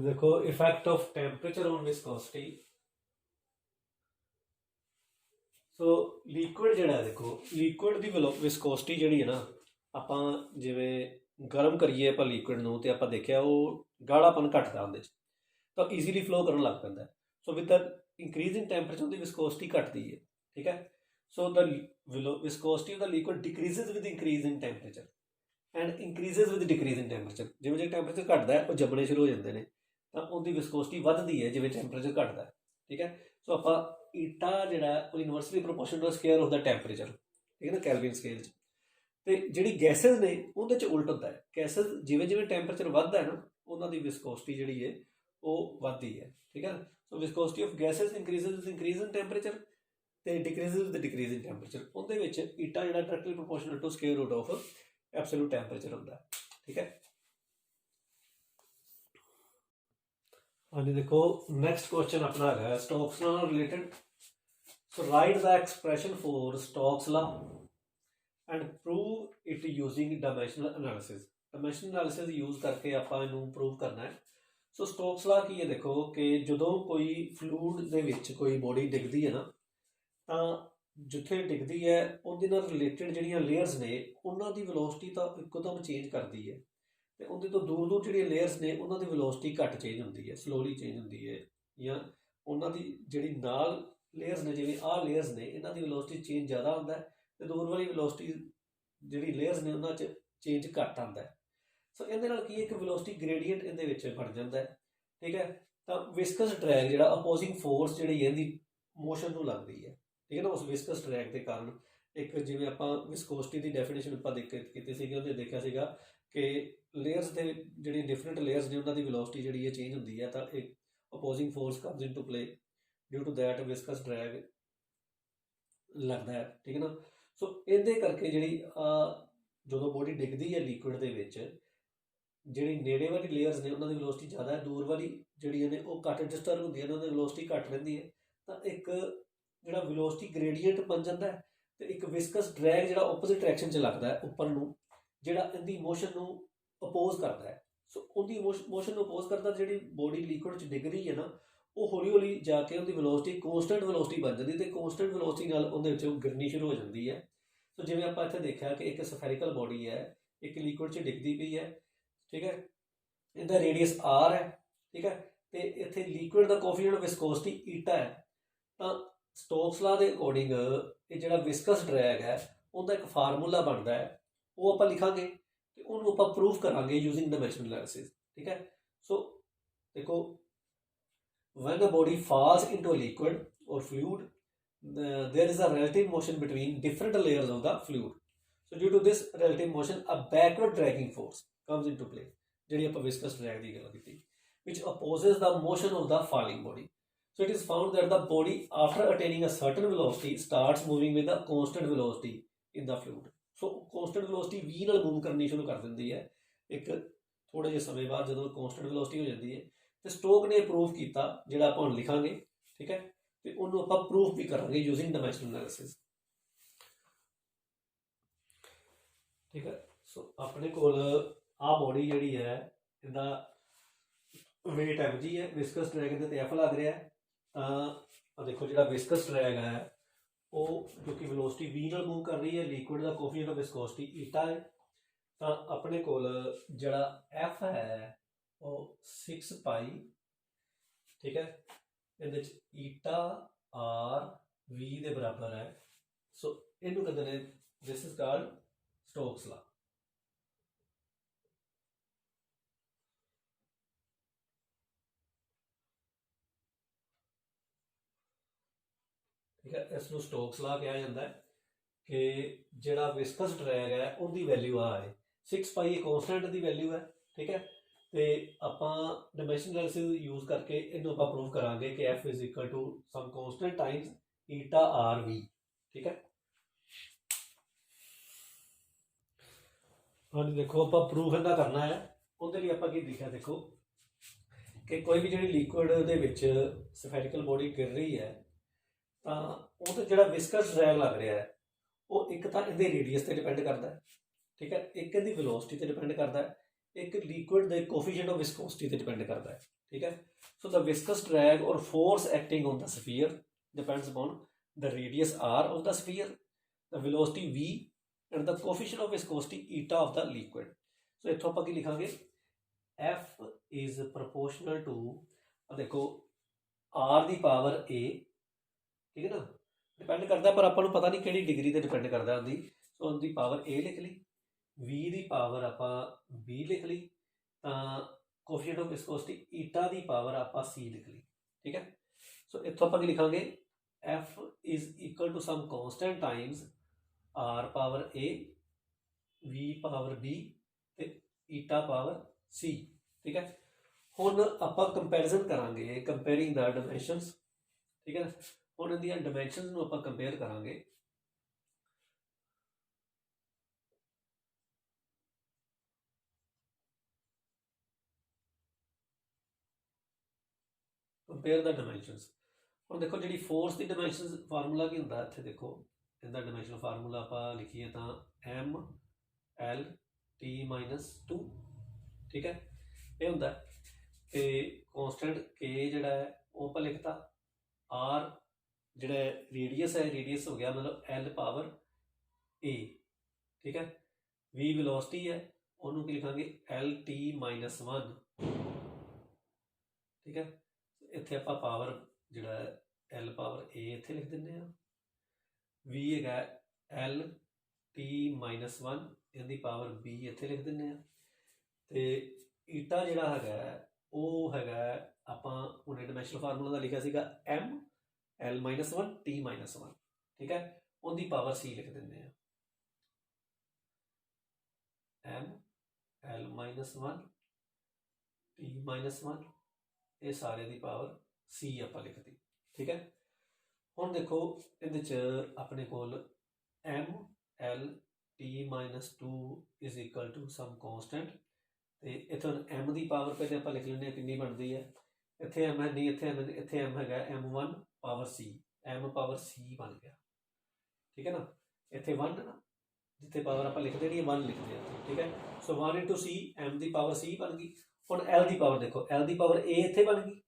देखो effect of temperature on viscosity. So liquid जिहड़ा देखो लिक्विड की विस्कोसिटी जिहड़ी है ना, ਆਪਾਂ ਜਿਵੇਂ ਗਰਮ ਕਰੀਏ ਆਪਾਂ ਲਿਕੁਇਡ ਨੂੰ ਤੇ ਆਪਾਂ ਦੇਖਿਆ ਉਹ ਗਾੜਾਪਨ ਘਟਦਾ ਉਹਦੇ 'ਚ, ਤਾਂ ਈਜ਼ੀਲੀ ਫਲੋ ਕਰਨ ਲੱਗ ਪੈਂਦਾ। So with the increase in temperature ਉਹਦੀ ਵਿਸਕੋਸਿਟੀ ਘਟਦੀ ਹੈ। ਠੀਕ ਹੈ, so the viscosity of the liquid decreases with increase in temperature and increases with decrease in temperature. ਜਿਵੇਂ ਜਿਵੇਂ ਟੈਂਪਰੇਚਰ ਘਟਦਾ ਉਹ ਜੰਮਣੇ ਸ਼ੁਰੂ ਹੋ ਜਾਂਦੇ ਨੇ, ਤਾਂ ਉਹਦੀ ਵਿਸਕੋਸਿਟੀ ਵੱਧਦੀ ਹੈ ਜਿਵੇਂ ਟੈਂਪਰੇਚਰ ਘਟਦਾ। ਠੀਕ ਹੈ, ਸੋ ਆਪਾਂ ईटा जिहड़ा वो inversely proportional square of the temperature. ठीक है ना, कैलविन स्केल तो जिहड़ी गैसेज ने उहदे च उल्ट होता है। गैसेज जिवें जिवें टैंपरेचर वधदा है ना उन्हां दी विस्कोसिटी जिहड़ी है वो वधदी है। ठीक है, so viscosity of gases increases with increase in temperature ते decreases with decrease in temperature. उहदे विच ईटा जिहड़ा directly proportional to square root of absolute temperature होंदा है। ठीक है, हाँ जी, देखो नैक्सट क्वेश्चन अपना है Stokes law related. So write the expression for Stokes law and prove it using dimensional analysis. Dimensional analysis use ਕਰਕੇ ਆਪਾਂ ਇਹਨੂੰ ਪ੍ਰੂਵ ਕਰਨਾ ਹੈ। ਸੋ ਸਟੋਕਸ ਲਾ ਕੀ ਹੈ, ਦੇਖੋ ਕਿ ਜਦੋਂ ਕੋਈ ਫਲੂਇਡ ਦੇ ਵਿੱਚ ਕੋਈ ਬੋਡੀ ਡਿੱਗਦੀ ਹੈ ਨਾ, ਤਾਂ ਜਿੱਥੇ ਡਿੱਗਦੀ ਹੈ ਉਹਦੇ ਨਾਲ ਰਿਲੇਟਡ ਜਿਹੜੀਆਂ ਲੇਅਰਸ ਨੇ ਉਹਨਾਂ ਦੀ ਵੈਲੋਸਿਟੀ ਤਾਂ ਇੱਕੋਦਮ ਚੇਂਜ ਕਰਦੀ ਹੈ, ਅਤੇ ਉਹਦੇ ਤੋਂ ਦੂਰ ਦੂਰ ਜਿਹੜੀਆਂ ਲੇਅਰਸ ਨੇ ਉਹਨਾਂ ਦੀ ਵੈਲੋਸਿਟੀ ਘੱਟ ਚੇਂਜ ਹੁੰਦੀ ਹੈ, ਸਲੋਲੀ ਚੇਂਜ ਹੁੰਦੀ ਹੈ, ਜਾਂ ਉਹਨਾਂ ਦੀ ਜਿਹੜੀ ਨਾਲ ਲੇਅਰਸ ਨੇ, ਜਿਵੇਂ ਆਹ ਲੇਅਰਸ ਨੇ, ਇਹਨਾਂ ਦੀ ਵੈਲੋਸਿਟੀ ਚੇਂਜ ਜ਼ਿਆਦਾ ਹੁੰਦਾ ਹੈ, ਅਤੇ ਦੂਰ ਵਾਲੀ ਵੈਲੋਸਿਟੀ ਜਿਹੜੀ ਲੇਅਰਸ ਨੇ ਉਹਨਾਂ 'ਚ ਚੇਂਜ ਘੱਟ ਆਉਂਦਾ ਹੈ। ਸੋ ਇਹਦੇ ਨਾਲ ਕੀ ਇੱਕ ਵੈਲੋਸਿਟੀ ਗ੍ਰੇਡੀਅੰਟ ਇਹਦੇ ਵਿੱਚ ਬਣ ਜਾਂਦਾ ਹੈ, ਠੀਕ ਹੈ। ਤਾਂ ਵਿਸਕਸ ਡਰੈਗ ਜਿਹੜਾ ਅਪੋਜ਼ਿੰਗ ਫੋਰਸ ਜਿਹੜੀ ਇਹਦੀ ਮੋਸ਼ਨ ਨੂੰ ਲੱਗਦੀ ਹੈ, ਠੀਕ ਹੈ ਨਾ, ਉਸ ਵਿਸਕਸ ਡਰੈਗ ਦੇ ਕਾਰਨ ਇੱਕ, ਜਿਵੇਂ ਆਪਾਂ ਵਿਸਕੋਸਿਟੀ ਦੀ ਡੈਫੀਨੇਸ਼ਨ ਆਪਾਂ ਕੀਤੀ ਸੀਗੀ, ਉਹਦੇ ਦੇਖਿਆ ਸੀਗਾ ਕਿ ਲੇਅਰਸ ਦੇ ਜਿਹੜੀ ਡਿਫਰੈਂਟ ਲੇਅਰਸ ਨੇ ਉਹਨਾਂ ਦੀ ਵੈਲੋਸਿਟੀ ਜਿਹੜੀ ਹੈ ਚੇਂਜ ਹੁੰਦੀ ਹੈ, ਤਾਂ ਇੱਕ opposing force comes into play, due to that viscous drag ਲੱਗਦਾ ਹੈ, ਠੀਕ ਹੈ ਨਾ। ਸੋ ਇਹਦੇ ਕਰਕੇ ਜਿਹੜੀ ਜਦੋਂ ਬੋਡੀ ਡਿੱਗਦੀ ਹੈ ਲਿਕੁਇਡ ਦੇ ਵਿੱਚ, ਜਿਹੜੀ ਨੇੜੇ ਵਾਲੀ ਲੇਅਰਸ ਨੇ ਉਹਨਾਂ ਦੀ ਵੈਲੋਸਿਟੀ ਜ਼ਿਆਦਾ ਹੈ, ਦੂਰ ਵਾਲੀ ਜਿਹੜੀਆਂ ਨੇ ਉਹ ਘੱਟ ਡਿਸਟਰਬ ਹੁੰਦੀਆਂ ਨੇ, ਉਹਨਾਂ ਦੀ ਵੈਲੋਸਿਟੀ ਘੱਟ ਰਹਿੰਦੀ ਹੈ, ਤਾਂ ਇੱਕ ਜਿਹੜਾ ਵੈਲੋਸਿਟੀ ਗ੍ਰੇਡੀਅੰਟ ਬਣ ਜਾਂਦਾ ਹੈ, ਅਤੇ ਇੱਕ ਵਿਸਕਸ ਡਰੈਗ ਜਿਹੜਾ ਓਪੋਜ਼ਿਟ ਡਾਇਰੈਕਸ਼ਨ 'ਚ ਲੱਗਦਾ ਹੈ ਉੱਪਰ ਨੂੰ, ਜਿਹੜਾ ਇਹਦੀ ਮੋਸ਼ਨ ਨੂੰ ਅਪੋਜ਼ ਕਰਦਾ ਹੈ। ਸੋ ਉਹਦੀ ਮੋਸ਼ਨ ਨੂੰ ਅਪੋਜ਼ ਕਰਦਾ, ਜਿਹੜੀ ਬੋਡੀ ਲਿਕੁਇਡ 'ਚ ਡਿੱਗ ਰਹੀ ਹੈ ਨਾ, ਉਹ ਹੌਲੀ ਹੌਲੀ ਜਾ ਕੇ ਉਹਦੀ ਵੈਲੋਸਿਟੀ ਕੋਂਸਟੈਂਟ ਵੈਲੋਸਿਟੀ ਬਣ ਜਾਂਦੀ, ਅਤੇ ਕੋਂਸਟੈਂਟ ਵੈਲੋਸਿਟੀ ਨਾਲ ਉਹਦੇ ਵਿੱਚ ਉਹ ਗਿਰਨੀ ਸ਼ੁਰੂ ਹੋ ਜਾਂਦੀ ਹੈ। ਸੋ ਜਿਵੇਂ ਆਪਾਂ ਇੱਥੇ ਦੇਖਿਆ ਕਿ ਇੱਕ ਸਫੈਰੀਕਲ ਬੋਡੀ ਹੈ, ਇੱਕ ਲਿਕੁਇਡ 'ਚ ਡਿੱਗਦੀ ਪਈ ਹੈ, ਠੀਕ ਹੈ, ਇਹਦਾ ਰੇਡੀਅਸ r ਹੈ, ਠੀਕ ਹੈ, ਅਤੇ ਇੱਥੇ ਲਿਕੁਇਡ ਦਾ ਕੋਫੀਸ਼ੀਐਂਟ ਵਿਸਕੋਸਿਟੀ ਈਟਾ ਹੈ। ਤਾਂ ਸਟੋਕਸ ਲਾ ਦੇ ਅਕੋਰਡਿੰਗ ਇਹ ਜਿਹੜਾ ਵਿਸਕਸ ਡਰੈਗ ਹੈ ਉਹਦਾ ਇੱਕ ਫਾਰਮੂਲਾ ਬਣਦਾ ਹੈ, ਉਹ ਆਪਾਂ ਲਿਖਾਂਗੇ ਅਤੇ ਉਹਨੂੰ ਆਪਾਂ ਪ੍ਰੂਫ ਕਰਾਂਗੇ ਯੂਜ਼ਿੰਗ ਡਾਇਮੈਂਸ਼ਨਲ ਐਨਾਲਿਸਿਸ, ਠੀਕ ਹੈ। ਸੋ ਦੇਖੋ, when a body falls into a liquid or fluid, there is a relative motion between different layers of the fluid. So due to this relative motion, a backward dragging force comes into play, ਜਿਹੜੀ ਆਪਾਂ ਵਿਸਕਸ drag ਦੀ ਗੱਲ ਕੀਤੀ, which opposes the motion of the falling body. So it is found that the body, after attaining a certain velocity, starts moving with a constant velocity in the fluid. So constant velocity v ਨਾਲ move ਕਰਨੀ ਸ਼ੁਰੂ ਕਰ ਦਿੰਦੀ ਹੈ ਇੱਕ ਥੋੜੇ ਜਿਹੇ ਸਮੇਂ ਬਾਅਦ, ਜਦੋਂ constant velocity ਹੋ ਜਾਂਦੀ ਹੈ। ਤੇ ਸਟੋਕ ਨੇ ਪ੍ਰੂਫ ਕੀਤਾ, ਜਿਹੜਾ ਆਪਾਂ ਹੁਣ ਲਿਖਾਂਗੇ, ਠੀਕ ਹੈ, ਤੇ ਉਹਨੂੰ ਆਪਾਂ ਪ੍ਰੂਫ ਵੀ ਕਰਾਂਗੇ ਯੂਜ਼ਿੰਗ ਡਾਇਮੈਂਸ਼ਨਲ ਐਨਾਲਿਸਿਸ, ਠੀਕ ਹੈ। ਸੋ ਆਪਣੇ ਕੋਲ ਆਹ ਬੋਡੀ ਜਿਹੜੀ ਹੈ, ਇਹਦਾ ਵੇਟ mg ਹੈ, ਵਿਸਕਸ ਡਰੈਗ ਇਹਦੇ ਤੇ f ਲੱਗ ਰਿਹਾ ਹੈ। ਤਾਂ ਦੇਖੋ, ਜਿਹੜਾ ਵਿਸਕਸ ਡਰੈਗ ਹੈ ਉਹ ਜੋ ਕਿ ਵੈਲੋਸਿਟੀ v ਨਾਲ ਮੂਵ ਕਰ ਰਹੀ ਹੈ, liquid the coefficient of viscosity ਈਟਾ ਹੈ। ਤਾਂ ਆਪਣੇ ਕੋਲ ਜਿਹੜਾ f ਹੈ ਉਹ 6 ਪਾਈ, ਠੀਕ ਹੈ, ਇਹਦੇ 'ਚ ਈਟਾ r v ਦੇ ਬਰਾਬਰ ਹੈ। ਸੋ ਇਹਨੂੰ ਕਹਿੰਦੇ ਨੇ, ਦਿਸ ਇਜ਼ ਕਾਲਡ ਸਟੋਕਸ ਲਾ, ਠੀਕ ਹੈ। ਇਸ ਨੂੰ ਸਟੋਕਸ ਲਾ ਕਿਹਾ ਜਾਂਦਾ ਹੈ ਕਿ ਜਿਹੜਾ ਵਿਸਕਸ ਡਰੈਗ ਹੈ ਉਹਦੀ ਵੈਲਿਊ ਆ ਹੈ 6 ਪਾਈ, ਕੌਂਸਟੈਂਟ ਦੀ ਵੈਲਿਊ ਹੈ, ਠੀਕ ਹੈ। ਤੇ ਆਪਾਂ ਡਾਇਮੈਂਸ਼ਨਲ ਐਨਾਲਿਸਿਸ ਯੂਜ਼ ਕਰਕੇ ਇਹਨੂੰ ਆਪਾਂ ਪ੍ਰੂਵ ਕਰਾਂਗੇ ਕਿ f is equal to some constant times eta r v, ਠੀਕ ਹੈ। ਹਾਂਜੀ, ਦੇਖੋ ਆਪਾਂ ਪ੍ਰੂਫ ਇਹਦਾ ਕਰਨਾ ਹੈ, ਉਹਦੇ ਲਈ ਆਪਾਂ ਕੀ ਲਿਖਿਆ, ਦੇਖੋ ਕਿ ਕੋਈ ਵੀ ਜਿਹੜੀ ਲਿਕੁਇਡ ਦੇ ਵਿੱਚ ਸਫੈਰੀਕਲ ਬੋਡੀ ਗਿਰ ਰਹੀ ਹੈ, ਤਾਂ ਉਹ ਤੇ ਜਿਹੜਾ ਵਿਸਕਸ ਡਰੈਗ ਲੱਗ ਰਿਹਾ ਹੈ ਉਹ ਇੱਕ ਤਾਂ ਇਹਦੇ ਰੇਡੀਅਸ ਤੇ ਡਿਪੈਂਡ ਕਰਦਾ ਹੈ, ਠੀਕ ਹੈ, ਇੱਕ ਇਹਦੀ ਵੈਲੋਸਿਟੀ ਤੇ ਡਿਪੈਂਡ ਕਰਦਾ ਹੈ, ਇੱਕ ਲਿਕੁਇਡ ਦੇ ਕੋਫੀਸ਼ੀਐਂਟ ਆਫ ਵਿਸਕੋਸਿਟੀ ਤੇ ਡਿਪੈਂਡ ਕਰਦਾ ਹੈ, ਠੀਕ ਹੈ। ਸੋ ਦ ਵਿਸਕਸ ਡਰੈਗ ਔਰ force acting on the sphere depends upon the radius r of the sphere, the velocity v and the coefficient of viscosity eta of the liquid. So ਇੱਥੋਂ ਆਪਾਂ ਕੀ ਲਿਖਾਂਗੇ, f is proportional to, ਦੇਖੋ, r ਦੀ power a, ਠੀਕ ਹੈ ਨਾ, depend ਕਰਦਾ, ਪਰ ਆਪਾਂ ਨੂੰ ਪਤਾ ਨਹੀਂ ਕਿਹੜੀ ਡਿਗਰੀ ਤੇ ਡਿਪੈਂਡ ਕਰਦਾ ਉਹਦੀ। ਸੋ ਉਹਦੀ ਪਾਵਰ a ਲਿਖ ਲਈ, v ਦੀ ਪਾਵਰ ਆਪਾਂ b ਲਿਖ ਲਈ, ਤਾਂ coefficient of viscosity Ita the power ਆਪਾਂ c ਲਿਖ ਲਈ, ਠੀਕ ਹੈ। ਸੋ ਇੱਥੋਂ ਆਪਾਂ ਕੀ ਲਿਖਾਂਗੇ, f is equal to some constant times r power a, v power b ਤੇ ਈਟਾ ਪਾਵਰ c, ਠੀਕ ਹੈ। ਹੁਣ ਆਪਾਂ ਕੰਪੈਰੀਜ਼ਨ ਕਰਾਂਗੇ, ਕੰਪੇਅਰਿੰਗ ਦ ਡਾਇਮੈਂਸ਼ਨਸ, ਠੀਕ ਹੈ। ਹੁਣ ਇਹਦੀਆਂ ਡਾਇਮੈਂਸ਼ਨਸ ਨੂੰ ਆਪਾਂ ਕੰਪੇਅਰ ਕਰਾਂਗੇ। ਕੰਪੇਅਰ ਦਾ ਡਾਇਮੈਂਸ਼ਨਸ। ਹੁਣ ਦੇਖੋ, ਜਿਹੜੀ ਫੋਰਸ ਦੀ ਡਾਇਮੈਂਸ਼ਨਸ ਫਾਰਮੂਲਾ ਕੀ ਹੁੰਦਾ, ਇੱਥੇ ਦੇਖੋ ਇਹਦਾ ਡਾਇਮੈਂਸ਼ਨਲ ਫਾਰਮੂਲਾ ਆਪਾਂ ਲਿਖੀਏ ਤਾਂ MLT-2, ਠੀਕ ਹੈ। ਇਹ ਹੁੰਦਾ ਤੇ ਕੌਂਸਟੈਂਟ K ਜਿਹੜਾ ਹੈ ਉਹ ਆਪਾਂ ਲਿਖਤਾ, R ਜਿਹੜਾ ਰੇਡੀਅਸ ਹੈ, ਰੇਡੀਅਸ ਹੋ ਗਿਆ ਮਤਲਬ L ਪਾਵਰ A, ਠੀਕ ਹੈ। V ਵੈਲੋਸਿਟੀ ਹੈ, ਉਹਨੂੰ ਕੀ ਲਿਖਾਂਗੇ LT-1, ਠੀਕ ਹੈ। ਇੱਥੇ ਆਪਾਂ ਪਾਵਰ ਜਿਹੜਾ L ਪਾਵਰ A ਇੱਥੇ ਲਿਖ ਦਿੰਦੇ ਹਾਂ। V ਹੈਗਾ LT-1, ਇਹਦੀ ਪਾਵਰ B ਇੱਥੇ ਲਿਖ ਦਿੰਦੇ ਹਾਂ। ਤੇ ਈਟਾ ਜਿਹੜਾ ਹੈਗਾ ਉਹ ਹੈਗਾ ਆਪਾਂ ਹੁਣੇ ਡਾਇਮੈਂਸ਼ਨਲ ਫਾਰਮੂਲਾ ਦਾ ਲਿਖਿਆ ਸੀਗਾ ML-1 T-1, ਠੀਕ ਹੈ। ਉਹਦੀ ਪਾਵਰ C ਲਿਖ ਦਿੰਦੇ ਹਾਂ, ML-1 T-1, ਇਹ ਸਾਰੇ ਦੀ ਪਾਵਰ C ਆਪਾਂ ਲਿਖਦੀ, ਠੀਕ ਹੈ। ਹੁਣ ਦੇਖੋ ਇਹਦੇ 'ਚ ਆਪਣੇ ਕੋਲ MLT-2 is equal to some constant, ਤੇ ਇੱਥੇ M ਦੀ ਪਾਵਰ ਪਹਿਲੇ ਆਪਾਂ ਲਿਖ ਲੈਂਦੇ ਹਾਂ ਕਿੰਨੀ ਬਣਦੀ ਹੈ। ਇੱਥੇ M ਹੈ ਨਹੀਂ, ਇੱਥੇ M ਹੈਗਾ M1 power C, M power C ਬਣ ਗਿਆ, ਠੀਕ ਹੈ ਨਾ। ਇੱਥੇ 1 ਨਾ, ਜਿੱਥੇ ਪਾਵਰ ਆਪਾਂ ਲਿਖਦੇ ਨਹੀਂ 1 ਲਿਖਦੇ ਹਾਂ, ਠੀਕ ਹੈ। ਸੋ 1 ਇੰਟੂ C, M ਦੀ ਪਾਵਰ C ਬਣ ਗਈ। ਹੁਣ L ਦੀ ਪਾਵਰ ਦੇਖੋ, L ਦੀ ਪਾਵਰ A ਇੱਥੇ ਬਣ ਗਈ,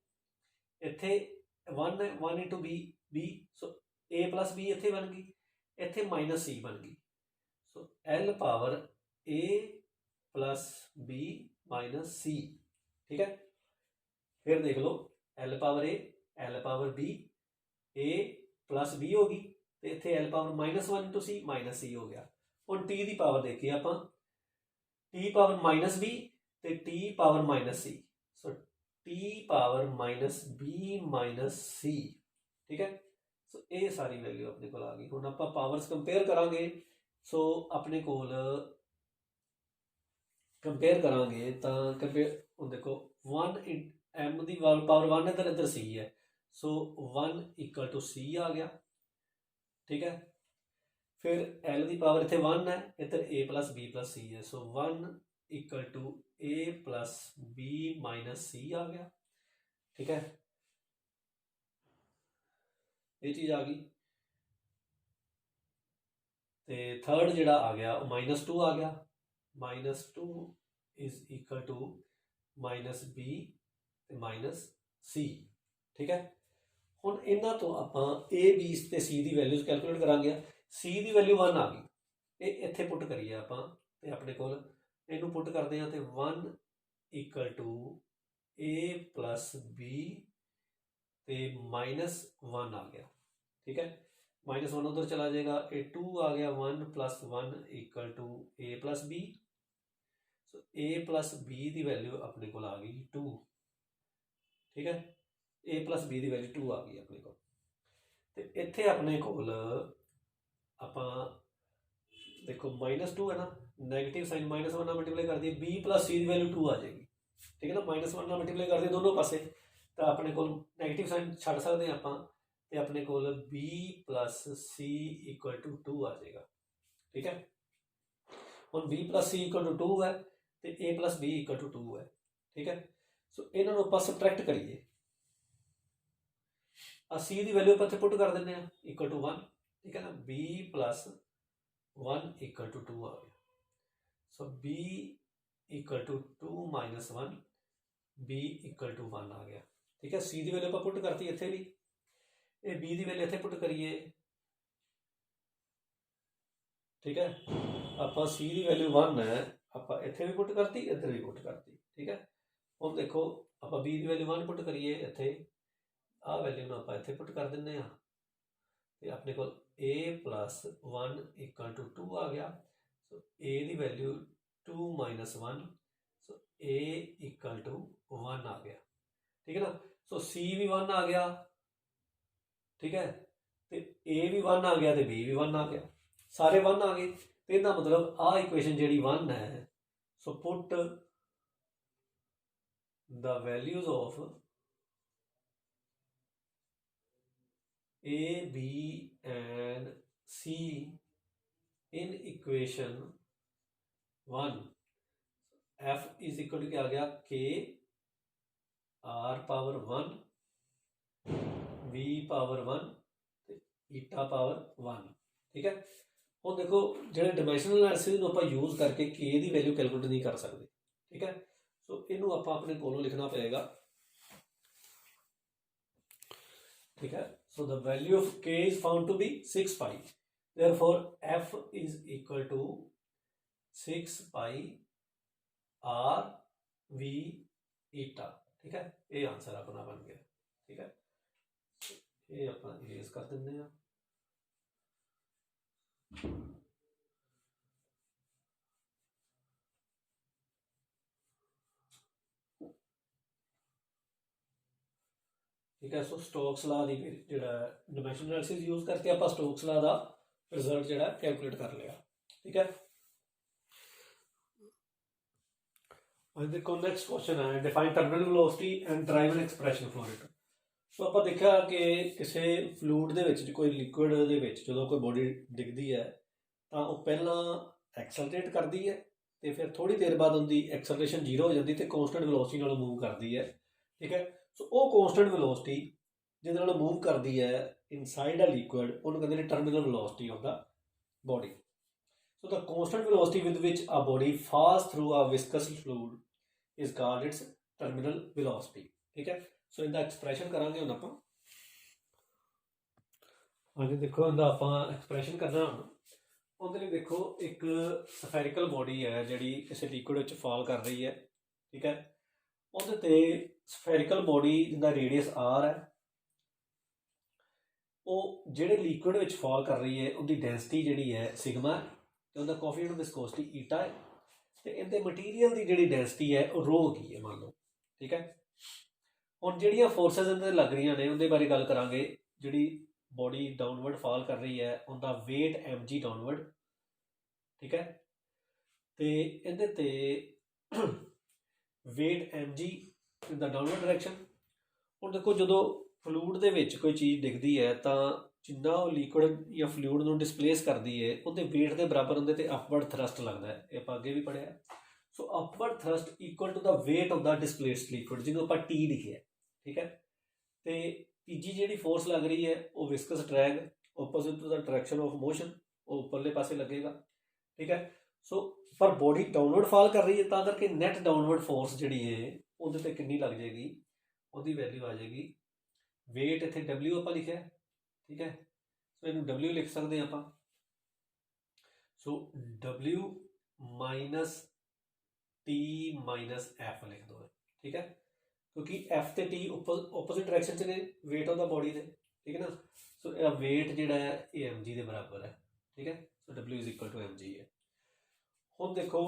ਇੱਥੇ 1 ਹੈ, 1 into B, so A plus B ਇੱਥੇ ਬਣ ਗਈ, ਇੱਥੇ ਮਾਈਨਸ C ਬਣ ਗਈ। ਸੋ L power A plus B minus C, ਠੀਕ ਹੈ। ਫਿਰ ਦੇਖ ਲਓ L power A, L power B, A plus B ਹੋ ਗਈ, ਤੇ ਇੱਥੇ L power -1 into C minus C ਹੋ ਗਿਆ। ਹੁਣ T ਦੀ ਪਾਵਰ ਦੇਖੀਏ ਆਪਾਂ, T ਪਾਵਰ ਮਾਈਨਸ B ਤੇ T ਪਾਵਰ ਮਾਈਨਸ C, ਸੋ T power minus B minus C, ਠੀਕ ਹੈ। ਸੋ ਇਹ ਸਾਰੀ ਵੈਲਿਊ ਆਪਣੇ ਕੋਲ ਆ ਗਈ। ਹੁਣ ਆਪਾਂ ਪਾਵਰਸ ਕੰਪੇਅਰ ਕਰਾਂਗੇ, ਸੋ ਆਪਣੇ ਕੋਲ ਕੰਪੇਅਰ ਕਰਾਂਗੇ ਤਾਂ ਕੰਪੇਅਰ ਹੁਣ ਦੇਖੋ 1 M ਦੀ ਪਾਵਰ 1 ਇੱਧਰ C ਹੈ, ਸੋ 1 ਇਕੁਅਲ ਟੂ C ਆ ਗਿਆ, ਠੀਕ ਹੈ। ਫਿਰ L ਦੀ ਪਾਵਰ ਇੱਥੇ 1 ਹੈ, ਇੱਧਰ A plus B plus C ਹੈ, so 1 equal to A plus B minus C ਆ ਗਿਆ, ਠੀਕ ਹੈ। ਇਹ ਚੀਜ਼ ਆ ਗਈ। ਤੇ ਥਰਡ ਜਿਹੜਾ ਆ ਗਿਆ ਉਹ -2 ਆ ਗਿਆ, -2 ਇਜ਼ ਇਕੁਅਲ ਟੂ -B ਤੇ -C, ਠੀਕ ਹੈ। ਹੁਣ ਇਹਨਾਂ ਤੋਂ ਆਪਾਂ A, B ਤੇ C ਦੀ ਵੈਲਿਊਜ਼ ਕੈਲਕੂਲੇਟ ਕਰਾਂਗੇ। C ਦੀ ਵੈਲਿਊ 1 ਆ ਗਈ, ਇਹ ਇੱਥੇ ਪੁੱਟ ਕਰੀਏ ਆਪਾਂ, ਤੇ ਆਪਣੇ ਕੋਲ ਇਹਨੂੰ ਪੁੱਟ ਕਰਦੇ ਹਾਂ, ਤੇ 1 equal to A plus B ਤੇ -1 ਆ ਗਿਆ, ਠੀਕ ਹੈ। -1 ਉਧਰ ਚਲਾ ਜਾਏਗਾ, ਇਹ 2 ਆ ਗਿਆ, 1 plus 1 equal to A plus B, so A plus B ਦੀ ਵੈਲਿਊ ਆਪਣੇ ਕੋਲ ਆ ਗਈ 2, ਠੀਕ ਹੈ। A ਪਲੱਸ B ਦੀ ਵੈਲਿਊ 2 ਆ ਗਈ ਆਪਣੇ ਕੋਲ। ਤੇ ਇੱਥੇ ਆਪਣੇ ਕੋਲ ਆਪਾਂ ਦੇਖੋ -2 ਹੈ ਨਾ, ਨੈਗੇਟਿਵ ਸਾਈਨ -1 ਨਾਲ ਮਲਟੀਪਲਾਈ ਕਰ ਦਈਏ, B ਪਲੱਸ C ਦੀ ਵੈਲਿਊ 2 ਆ ਜਾਏਗੀ, ਠੀਕ ਹੈ ਨਾ। -1 ਨਾਲ ਮਲਟੀਪਲਾਈ ਕਰਦੇ ਦੋਨੋਂ ਪਾਸੇ, ਤਾਂ ਆਪਣੇ ਕੋਲ ਨੈਗੇਟਿਵ ਸਾਈਨ ਛੱਡ ਸਕਦੇ ਹਾਂ ਆਪਾਂ, ਤੇ ਆਪਣੇ ਕੋਲ B plus C equal to 2 ਆ ਜਾਏਗਾ, ਠੀਕ ਹੈ। ਹੁਣ B plus C equal to 2 ਹੈ, ਤੇ A plus B equal to 2 ਹੈ, ਠੀਕ ਹੈ। ਸੋ ਇਹਨਾਂ ਨੂੰ ਆਪਾਂ ਸਬਟਰੈਕਟ ਕਰੀਏ, C ਦੀ ਵੈਲਿਊ ਆਪਾਂ ਇੱਥੇ ਪੁੱਟ ਕਰ ਦਿੰਦੇ ਹਾਂ ਇਕੁਅਲ ਟੂ 1, ਠੀਕ ਹੈ ਨਾ। B ਪਲੱਸ 1 ਇਕੁਅਲ ਟੂ 2 ਆ ਗਿਆ, so B equal to 2 minus 1, B equal to 1 ਆ ਗਿਆ, ਠੀਕ ਹੈ। C ਦੀ ਵੈਲਿਊ ਆਪਾਂ ਪੁੱਟ ਕਰਤੀ ਇੱਥੇ ਵੀ, ਇਹ B ਦੀ ਵੈਲਿਊ ਇੱਥੇ ਪੁੱਟ ਕਰੀਏ, ਠੀਕ ਹੈ। ਆਪਾਂ C ਦੀ ਵੈਲਿਊ 1 ਹੈ, ਆਪਾਂ ਇੱਥੇ ਵੀ ਪੁੱਟ ਕਰਤੀ, ਇੱਧਰ ਵੀ ਪੁੱਟ ਕਰਤੀ, ਠੀਕ ਹੈ। ਹੁਣ ਦੇਖੋ ਆਪਾਂ B ਦੀ ਵੈਲਿਊ 1 ਪੁੱਟ ਕਰੀਏ ਇੱਥੇ, ਆਹ ਵੈਲਿਊ ਨੂੰ ਆਪਾਂ ਇੱਥੇ ਪੁੱਟ ਕਰ ਦਿੰਦੇ ਹਾਂ, ਤੇ ਆਪਣੇ ਕੋਲ A ਪਲੱਸ 1 ਇਕੁਅਲ ਟੂ 2 ਆ ਗਿਆ, ਸੋ A ਦੀ value 2 minus 1, so A equal to 1 ਆ ਗਿਆ, ਠੀਕ ਹੈ ਨਾ। ਸੋ C ਵੀ 1 ਆ ਗਿਆ, ਠੀਕ ਹੈ, ਤੇ A ਵੀ 1 ਆ ਗਿਆ, ਤੇ B ਵੀ 1 ਆ ਗਿਆ, ਸਾਰੇ 1 ਆ ਗਏ। ਤੇ ਇਹਦਾ ਮਤਲਬ ਆਹ ਇਕੁਏਸ਼ਨ ਜਿਹੜੀ 1 ਹੈ, ਸੋ ਪੁੱਟ the values of A, B and C in equation 1, F is equal to क्या आ गया, K R power 1 V power 1 eta power 1, ਠੀਕ ਹੈ। ਹੁਣ ਦੇਖੋ ਜਿਹੜੇ ਡਾਇਮੈਂਸ਼ਨਲ ਐਨਾਲਿਸਿਸ ਨੂੰ ਆਪਾਂ ਯੂਜ਼ ਕਰਕੇ ਕੇ ਦੀ ਵੈਲਿਊ ਕੈਲਕੂਲੇਟ ਨਹੀਂ ਕਰ ਸਕਦੇ, ਠੀਕ ਹੈ। ਸੋ ਇਹਨੂੰ ਆਪਾਂ ਆਪਣੇ ਕੋਲੋਂ ਲਿਖਣਾ ਪਏਗਾ, ठीक है। So the value of k is found to be 6 pi, therefore f is equal to 6 pi r v eta, ठीक है। ये आंसर अपना बन गया, ठीक है। ये अपना इरेज कर देंगे हैं। ठीक है। सो स्टोक्स ला दी जो डायमेंशन एनालिसिस यूज करके आप स्टोक्स ला का रिजल्ट जो कैलकुलेट कर लिया, ठीक है। देखो नैक्सट क्वेश्चन है, define terminal velocity and derive an expression for it. So आप देखा कि किसी फ्लूइड के कोई लिक्विड जो कोई बॉडी डिगती है तो वह पहला एक्सलरेट करती है तो फिर थोड़ी देर बाद उनकी एक्सलरेशन जीरो हो जाती है तो कॉन्सटेंट वेलोसिटी नाल मूव करती है, ठीक है। सो वो कॉन्सटेंट वेलोसिटी जिहदे नाल मूव करती है इनसाइड अ लिक्विड उन्होंने कहते हैं terminal velocity of the body. So the constant velocity with which a body pass through a viscous fluid is called its terminal velocity, ठीक है। सो इनका एक्सप्रैशन करांगे हुण आपां। हाँ जी, देखो इनका आपां एक्सप्रैशन करना हुण। ਉਹਦੇ ਲਈ ਦੇਖੋ ਇੱਕ ਸਫੈਰਿਕਲ ਬੋਡੀ ਹੈ ਜਿਹੜੀ ਕਿਸੇ ਲਿਕੁਇਡ ਵਿੱਚ ਫਾਲ ਕਰ ਰਹੀ ਹੈ, ਠੀਕ ਹੈ। ਉਹਦੇ ਤੇ ਸਫੈਰਿਕਲ ਬੋਡੀ ਜਿਹਦਾ ਰੇਡੀਅਸ r ਹੈ, ਉਹ ਜਿਹੜੇ ਲਿਕੁਇਡ ਵਿੱਚ ਫਾਲ ਕਰ ਰਹੀ ਹੈ ਉਹਦੀ ਡੈਂਸਿਟੀ ਜਿਹੜੀ ਹੈ ਸਿਗਮਾ ਤੇ ਉਹਦਾ ਕੋਐਫੀਸ਼ੀਐਂਟ ਵਿਸਕੋਸਿਟੀ ਈਟਾ ਹੈ ਤੇ ਇਹਦੇ ਮਟੀਰੀਅਲ ਦੀ ਜਿਹੜੀ ਡੈਂਸਿਟੀ ਹੈ ਉਹ ਰੋ ਕੀ ਹੈ ਮੰਨ ਲਓ, ਠੀਕ ਹੈ। ਹੁਣ ਜਿਹੜੀਆਂ ਫੋਰਸਿਸ ਇਹਦੇ ਲੱਗ ਰਹੀਆਂ ਨੇ ਉਹਦੇ ਬਾਰੇ ਗੱਲ ਕਰਾਂਗੇ। ਜਿਹੜੀ बॉडी डाउनवर्ड फॉल कर रही है उनका वेट mg डाउनवर्ड, ठीक है। तो इहदे ते weight mg in the downward direction. हुण देखो जो फ्लूइड दे विच कोई चीज़ डिगदी है तो जिन्ना वो लिक्विड या फ्लूइड नूं डिसप्लेस करती है उहदे वेट के बराबर उहदे ते अपवर्ड थ्रस्ट लगता है, ये आपां अगे भी पढ़िया। So upward thrust equal to the weight of the displaced liquid जिन्होंने आपां टी लिखिया, ठीक है। तो तीजी जी फोर्स लग रही है वो viscous drag opposite to the direction of motion वो उपरले पासे लगेगा, ठीक है। सो पर बॉडी डाउनवर्ड फॉल कर रही है तो करके नैट डाउनवर्ड फोर्स जी है वो कितनी लग जाएगी, वो वैल्यू आ जाएगी वेट इतने W आप लिखा, ठीक है। सो इन W लिख सकते हैं आप। सो W minus T minus F लिख दो, ठीक है, क्योंकि F ते T ओपोजिट डायरेक्शन से ने वेट ऑफ द बॉडी दे, ठीक है ना। सो यह वेट जोड़ा है ये mg के बराबर है, ठीक है। So W is equal to mg है। हुण देखो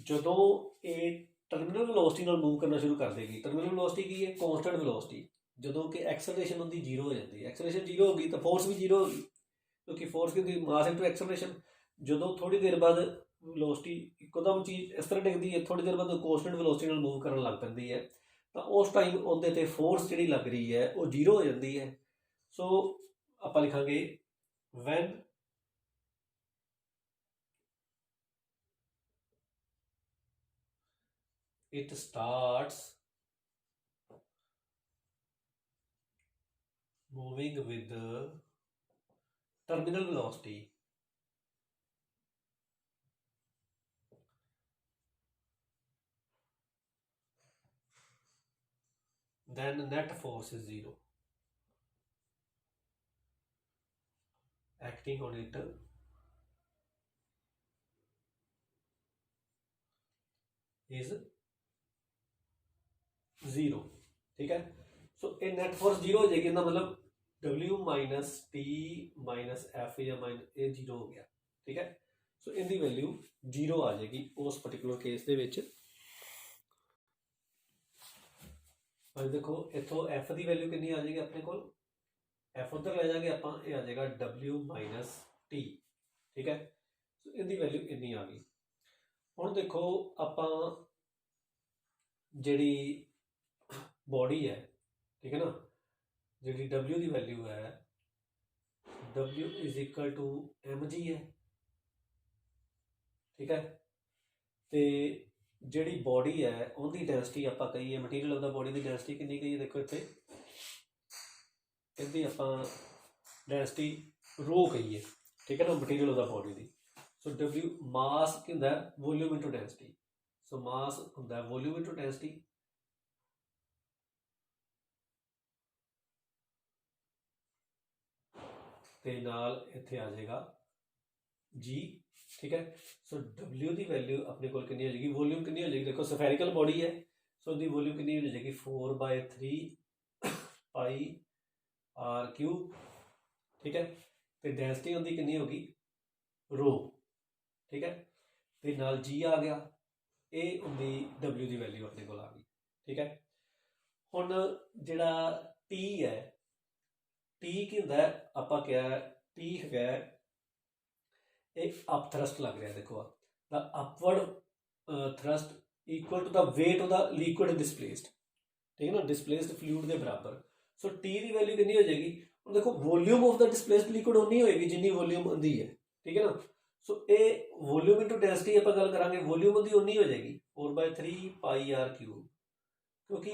जो ये टर्मिनल वेलोसिटी नाल मूव करना शुरू कर देगी, टर्मिनल वेलोसिटी की है कॉन्सटेंट वेलोसिटी, जो कि एक्सलरेशन उनकी जीरो हो जाती है, एक्सलरेशन जीरो होगी तो फोर्स भी जीरो होगी क्योंकि फोर्स की मास इंटू एक्सलरेशन। जो थोड़ी देर बाद वेलोसिटी एकदम चीज़ इस तरह डिगती है, थोड़ी देर बाद कॉन्सटेंट वेलोसिटी नाल मूव करन लग पैंदी है तो उस टाइम उनके ते फोर्स जी लग रही है वो जीरो हो जाती है। सो आप लिखांगे when it starts moving with terminal velocity then net force is zero acting on it is zero, ठीक है। सो ये नेट फोर्स जीरो हो जाएगी, मतलब W minus T minus F या माइनस ये जीरो हो गया, ठीक है। सो इनकी वैल्यू जीरो आ जाएगी उस पर्टिकुलर केस दे विच। देखो इतों एफ की वैल्यू कितनी आ जाएगी अपने को, एफ उधर ले जाएंगे आप, ये आ जाएगा W माइनस T, ठीक है। सो इनकी वैल्यू इतनी आ गई। हुण देखो आप जी बॉडी है, ठीक है ना, जी W की वैल्यू है W is equal to mg है, ठीक है। तो जी बॉडी है उनकी डेंसिटी आप कही है मटीरियल ऑफ द बॉडी की डेंसिटी कितनी कही है, देखो इतने इहदी आप डेंसिटी रो कही है, ठीक है ना, material of the body the. So W मास की हुंदा वॉल्यूम इनटू डेंसिटी। सो मास हुंदा वॉल्यूम इनटू डेंसिटी, ते नाल इत्थे आ जाएगा G। ठीक है, सो W की वैल्यू अपने को कितनी हो जाएगी, वॉल्यूम कितनी हो जाएगी, देखो स्फेरिकल बॉडी है, सो दी वॉल्यूम कितनी हो जाएगी 4/3 पाई आर क्यूब। ठीक है, तो डेंसिटी उनकी कितनी होगी रो। ठीक है, तो नाल G आ गया, ये उनकी W की वैल्यू अपने को आ गई। ठीक है, हुण जिहड़ा T है, T की हुंदा आपां क्या T है एक अप थ्रस्ट लग रहा है, देखो the upward thrust equal to the weight of the liquid displaced. ठीक है ना, डिस्प्लेस्ड फ्लूइड के बराबर। सो टी की वैल्यू कितनी हो जाएगी, और देखो volume of the displaced liquid उन्नी होएगी जिन्नी वॉल्यूम आंदी है। ठीक है ना, सो ये वॉल्यूम इनटू डेंसिटी आप गल करांगे, वॉल्यूम आंदी उन्नी हो जाएगी 4/3 पाई आर क्यूब, क्योंकि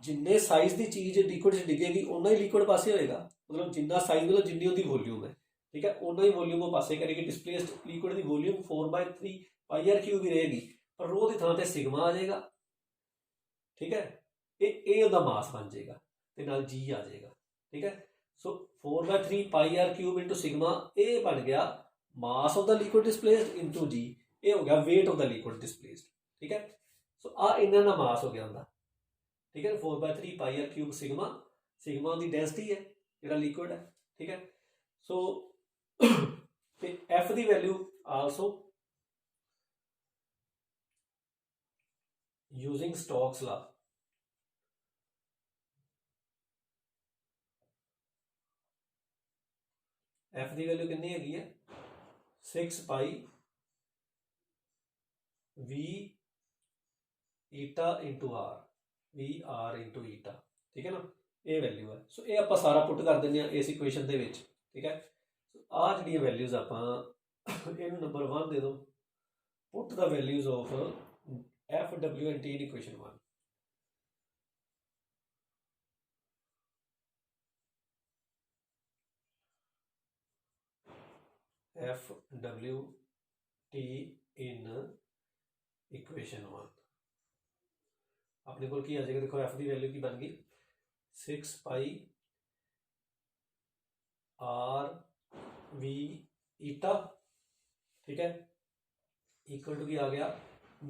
जिन्ने साइज की चीज़ लिक्विड च डिगेगी उन्ना ही लिक्विड पासे होएगा, मतलब जिन्ना साइज मतलब जिन्नी उनकी वॉल्यूम है। ठीक है, उन्ना ही वॉल्यूम वो पासे करेगी, डिस्प्लेस्ड लिक्विड की वॉल्यूम 4/3 पाई आर क्यूब ही रहेगी, पर रो की थां ते सिग्मा आ जाएगा। ठीक है, ये उहदा मास बन जाएगा, ते नाल G आ जाएगा। ठीक है, सो 4/3 pi are cube into sigma, ये बन गया mass of the liquid displaced into G, ये हो गया wait of the liquid displaced. ठीक है, सो आ इन्ना दा मास हो गया उनका। ठीक है, 4/3 pi are cube sigma, sigma उनकी डेंसिटी है जो लिक्विड है। ठीक है, सो F की value also using Stokes law, F की वैल्यू कितनी हैगी है 6 pi V eta into R, V R into eta. ठीक है ना, ये वैल्यू है। सो ये आप सारा पुट कर दें इस इक्वेशन के। ठीक है, आ जी वैल्यूज आप नंबर 1 दे दो, put the values of F W and T in equation 1। F W T in equation 1 अपने को की आ जाएगा, देखो F की वैल्यू की बन गई 6 पाई आर वी ईटा। ठीक है, इक्वल टू की आ गया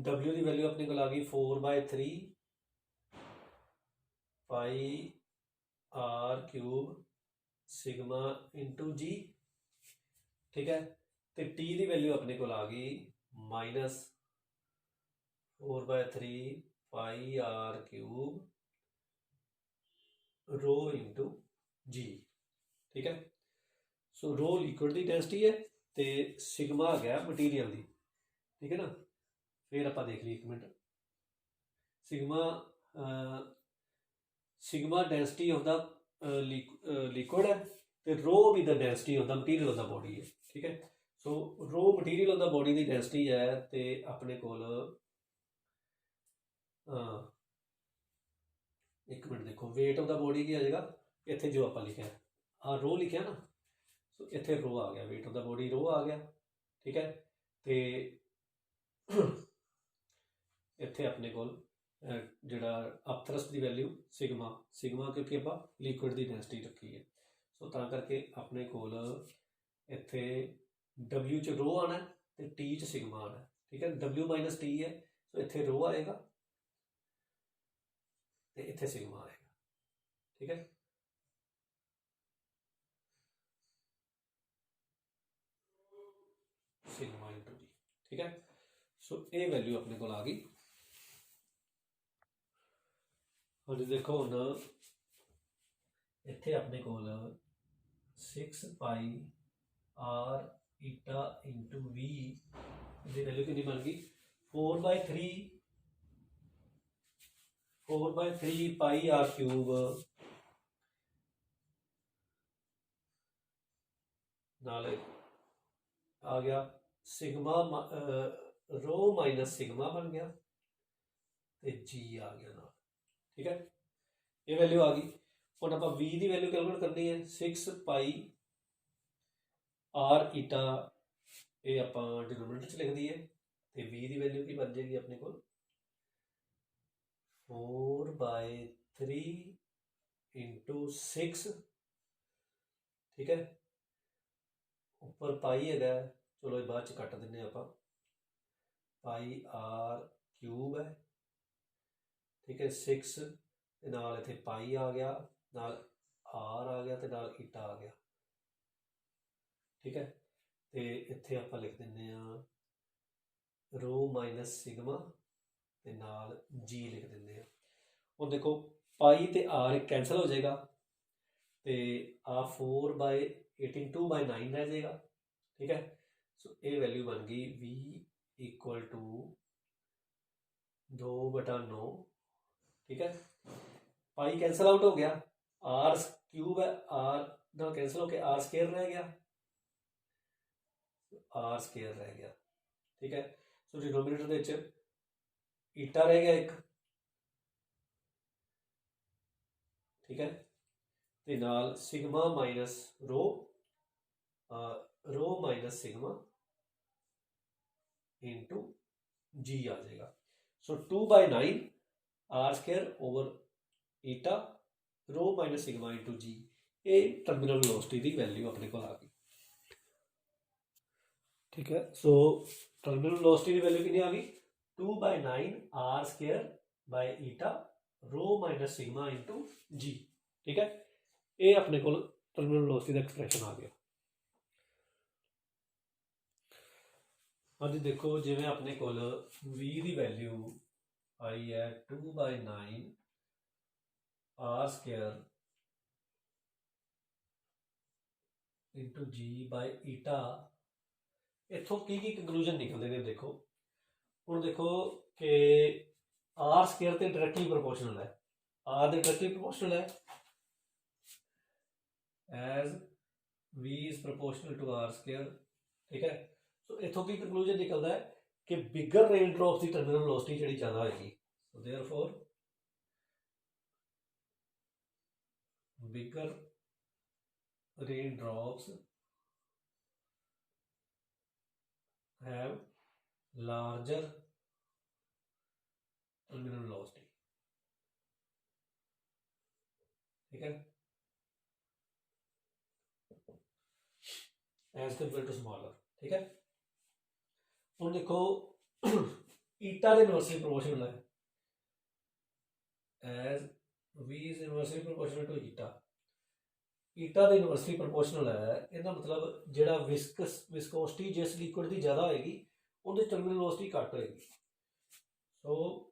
W की वैल्यू अपने को आ गई 4/3 pi are cube sigma into G। ठीक है, तो T की वैल्यू अपने को आ गई -4/3 pi are cube rho into G। ठीक है, सो रो लिक्विड की डेंसिटी है, तो सिग्मा आ गया मटीरियल की। ठीक है ना, फिर आप देख ली एक minute, sigma sigma density of the liquid है, तो रो भी the density of the material of the body है। ठीक है, सो रो मटीरियल ऑफ द बॉडी की डेंसिटी है, तो अपने को एक मिनट देखो, वेट ऑफ द बॉडी की आ जाएगा इतने जो आप लिखा है, हाँ रो लिखा ना, सो इतने रो आ गया, वेट ऑफ द बॉडी रो आ गया। ठीक है, तो इतने अपने को जोड़ा अपथ्रस्ट की वैल्यू सिग्मा, सिग्मा क्योंकि आप लिक्विड की डेंसिटी रखी है, सो तां करके अपने को इत्थे W च रो आना है, तो T च सिग्मा आना है। ठीक है, W माइनस T है, तो इत्थे रो आएगा, तो इत्थे सिग्मा आएगा। ठीक है, सिग्मा इंटू G। ठीक है, सो ये वैल्यू अपने को आ गई। हाँ देखो हम इत्थे अपने को 6 पाई आर ईटा इंटू वी की वैल्यू कितनी बन गई 4/3 पाई आर क्यूब नाल आ गया सिग्मा रो माइनस सिग्मा बन गया, तो G आ गया ना। ठीक है, ये वैल्यू आ गई। हम आप V की वैल्यू कैलकुलेट करनी है 6 पाई आर ईटा ये ਆਪਾਂ डिनोमिनेटर 'ਚ लिख दईए तो v की वैल्यू की बन जाएगी अपने को 4/3 × 6, ठीक है। उपर पाई है, चलो ये बाद कट दें आप, पाई आर क्यूब है, ठीक है। 6 नाल इत्थे पाई आ गया, नाल आर आ गया, तो नाल ईटा आ गया, ठीक है। तो इत्थे आप लिख दें रो माइनस सिग्मा ते नाल जी लिख दें। हुण देखो पाई ते आर कैंसल हो जाएगा, तो आ 4/18 2/9 रह जाएगा, ठीक है। सो ये वैल्यू बन गई v = 2/9, ठीक है। पाई कैंसल आउट हो गया, आर क्यूब है, आर ना कैंसल हो गया, आर स्केयर रह गया, आर स्केयर रह गया, ठीक है। सो डिनोमिनेटर के ईटा रह गया एक, ठीक है। ते नाल sigma minus rho, rho minus sigma into g आ जाएगा। So 2/9 r square over eta rho minus sigma into g, ये टर्मिनल वेलोसिटी की वैल्यू अपने को आ गई, ठीक है। सो टर्मिनल वेलोसिटी की वैल्यू कितनी आ गई 2/9 r square by eta rho minus sigma into g, ठीक है। ये अपने को टर्मिनल वेलोसिटी का एक्सप्रैशन आ गया। हाँ जी देखो जिमें अपने को v की वैल्यू आई है 2/9 r square into g by eta, इतों की कंकलूजन निकलते हैं। देखो हूँ देखो कि आर स्केयर तो डायरैक्टली प्रोपोर्शनल है, आर डायरैक्टली प्रोपोर्शनल है as v is proportional to r square, ठीक है। सो इतों की कंकलूजन निकलता है कि बिगर रेन ड्रॉप्स की टर्मिनल वेलोसिटी जी ज़्यादा होगी। So therefore bigger rain drops have larger terminal velocity, ठीक है, एज कंपेयर टू स्मॉलर, ठीक है। हम देखो ईटा के इनवर्सली प्रोपोर्शनल है as v is inversely proportional to eta, eta के इनवर्सली प्रोपोर्शनल है, इसका मतलब जो विस्कोसिटी जिस लिक्विड की ज़्यादा होगी उनकी टर्मिनल वेलोसिटी घट होगी। So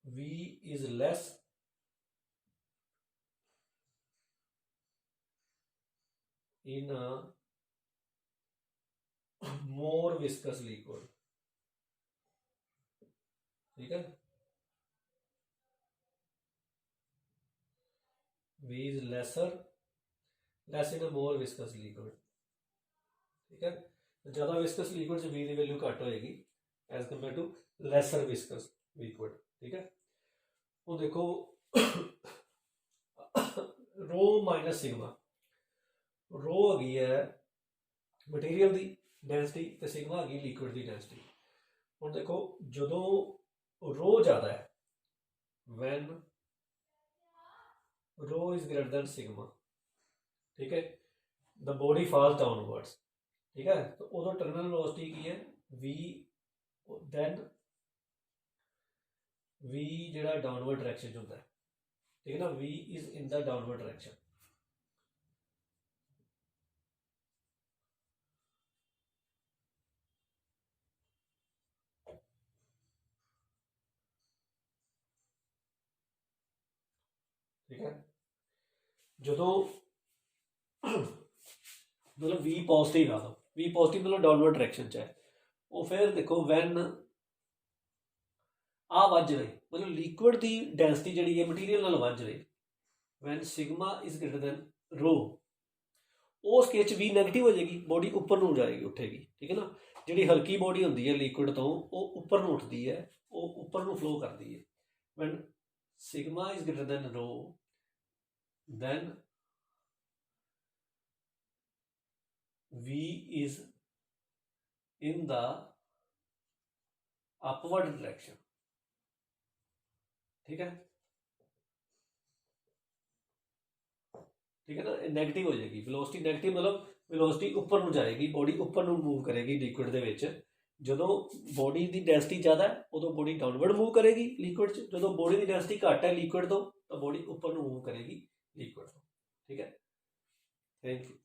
v is less in a more viscous liquid, ठीक है। v is less in a more viscous liquid, ठीक है। ज़्यादा विस्कस लिक्विड से v की वैल्यू घट होएगी as compare to lesser viscous liquid, ठीक है। वो देखो रो माइनस सिग्मा, रो हैगी है मटीरियल की डेंसिटी तो सिग्मा हैगी लिक्विड की डेंसिटी। हम देखो जो रो ज़्यादा है when rho is greater than sigma, ठीक है, द बॉडी फॉल्स डाउनवर्ड्स, ठीक है। तो उदो टर्मिनल वेलोसिटी की है v, दैन v जो डाउनवर्ड डायरेक्शन होता है, ठीक है ना, v is in the downward direction, ठीक है। जो मतलब v पॉजिटिव आ v पॉजिटिव मतलब डाउनवर्ड डायरेक्शन च है, वो फिर देखो वैन आ वज रही मतलब लिक्विड की डेंसिटी जी है मटीरियल नाल वज रही, when sigma is greater than rho, उस केस भी नैगेटिव हो जाएगी, बॉडी उपर नूं जाएगी उठेगी, ठीक है ना। जी हल्की बॉडी होंगी है लिक्विड तो वो उपर नूं उठती है, वो उपर नूं फ्लो करती है। When sigma is greater than rho then V is in the upward direction, ठीक है, ठीक है ना, नेगेटिव हो जाएगी वेलोसिटी, नेगेटिव मतलब वेलोसिटी ऊपर ਨੂੰ ਜਾਏਗੀ, ਬੋਡੀ ਉੱਪਰ ਨੂੰ ਮੂਵ ਕਰੇਗੀ ਲਿਕੁਇਡ ਦੇ ਵਿੱਚ। ਜਦੋਂ ਬੋਡੀ ਦੀ ਡੈਂਸਿਟੀ ਜ਼ਿਆਦਾ ਹੈ ਉਦੋਂ ਬੋਡੀ ਡਾਊਨਵਰਡ ਮੂਵ ਕਰੇਗੀ ਲਿਕੁਇਡ 'ਚ, ਜਦੋਂ ਬੋਡੀ ਦੀ ਡੈਂਸਿਟੀ ਘੱਟ ਹੈ ਲਿਕੁਇਡ ਤੋਂ ਤਾਂ ਬੋਡੀ ਉੱਪਰ ਨੂੰ ਮੂਵ ਕਰੇਗੀ ਲਿਕੁਇਡ ਤੋਂ, ਠੀਕ ਹੈ। Thank you.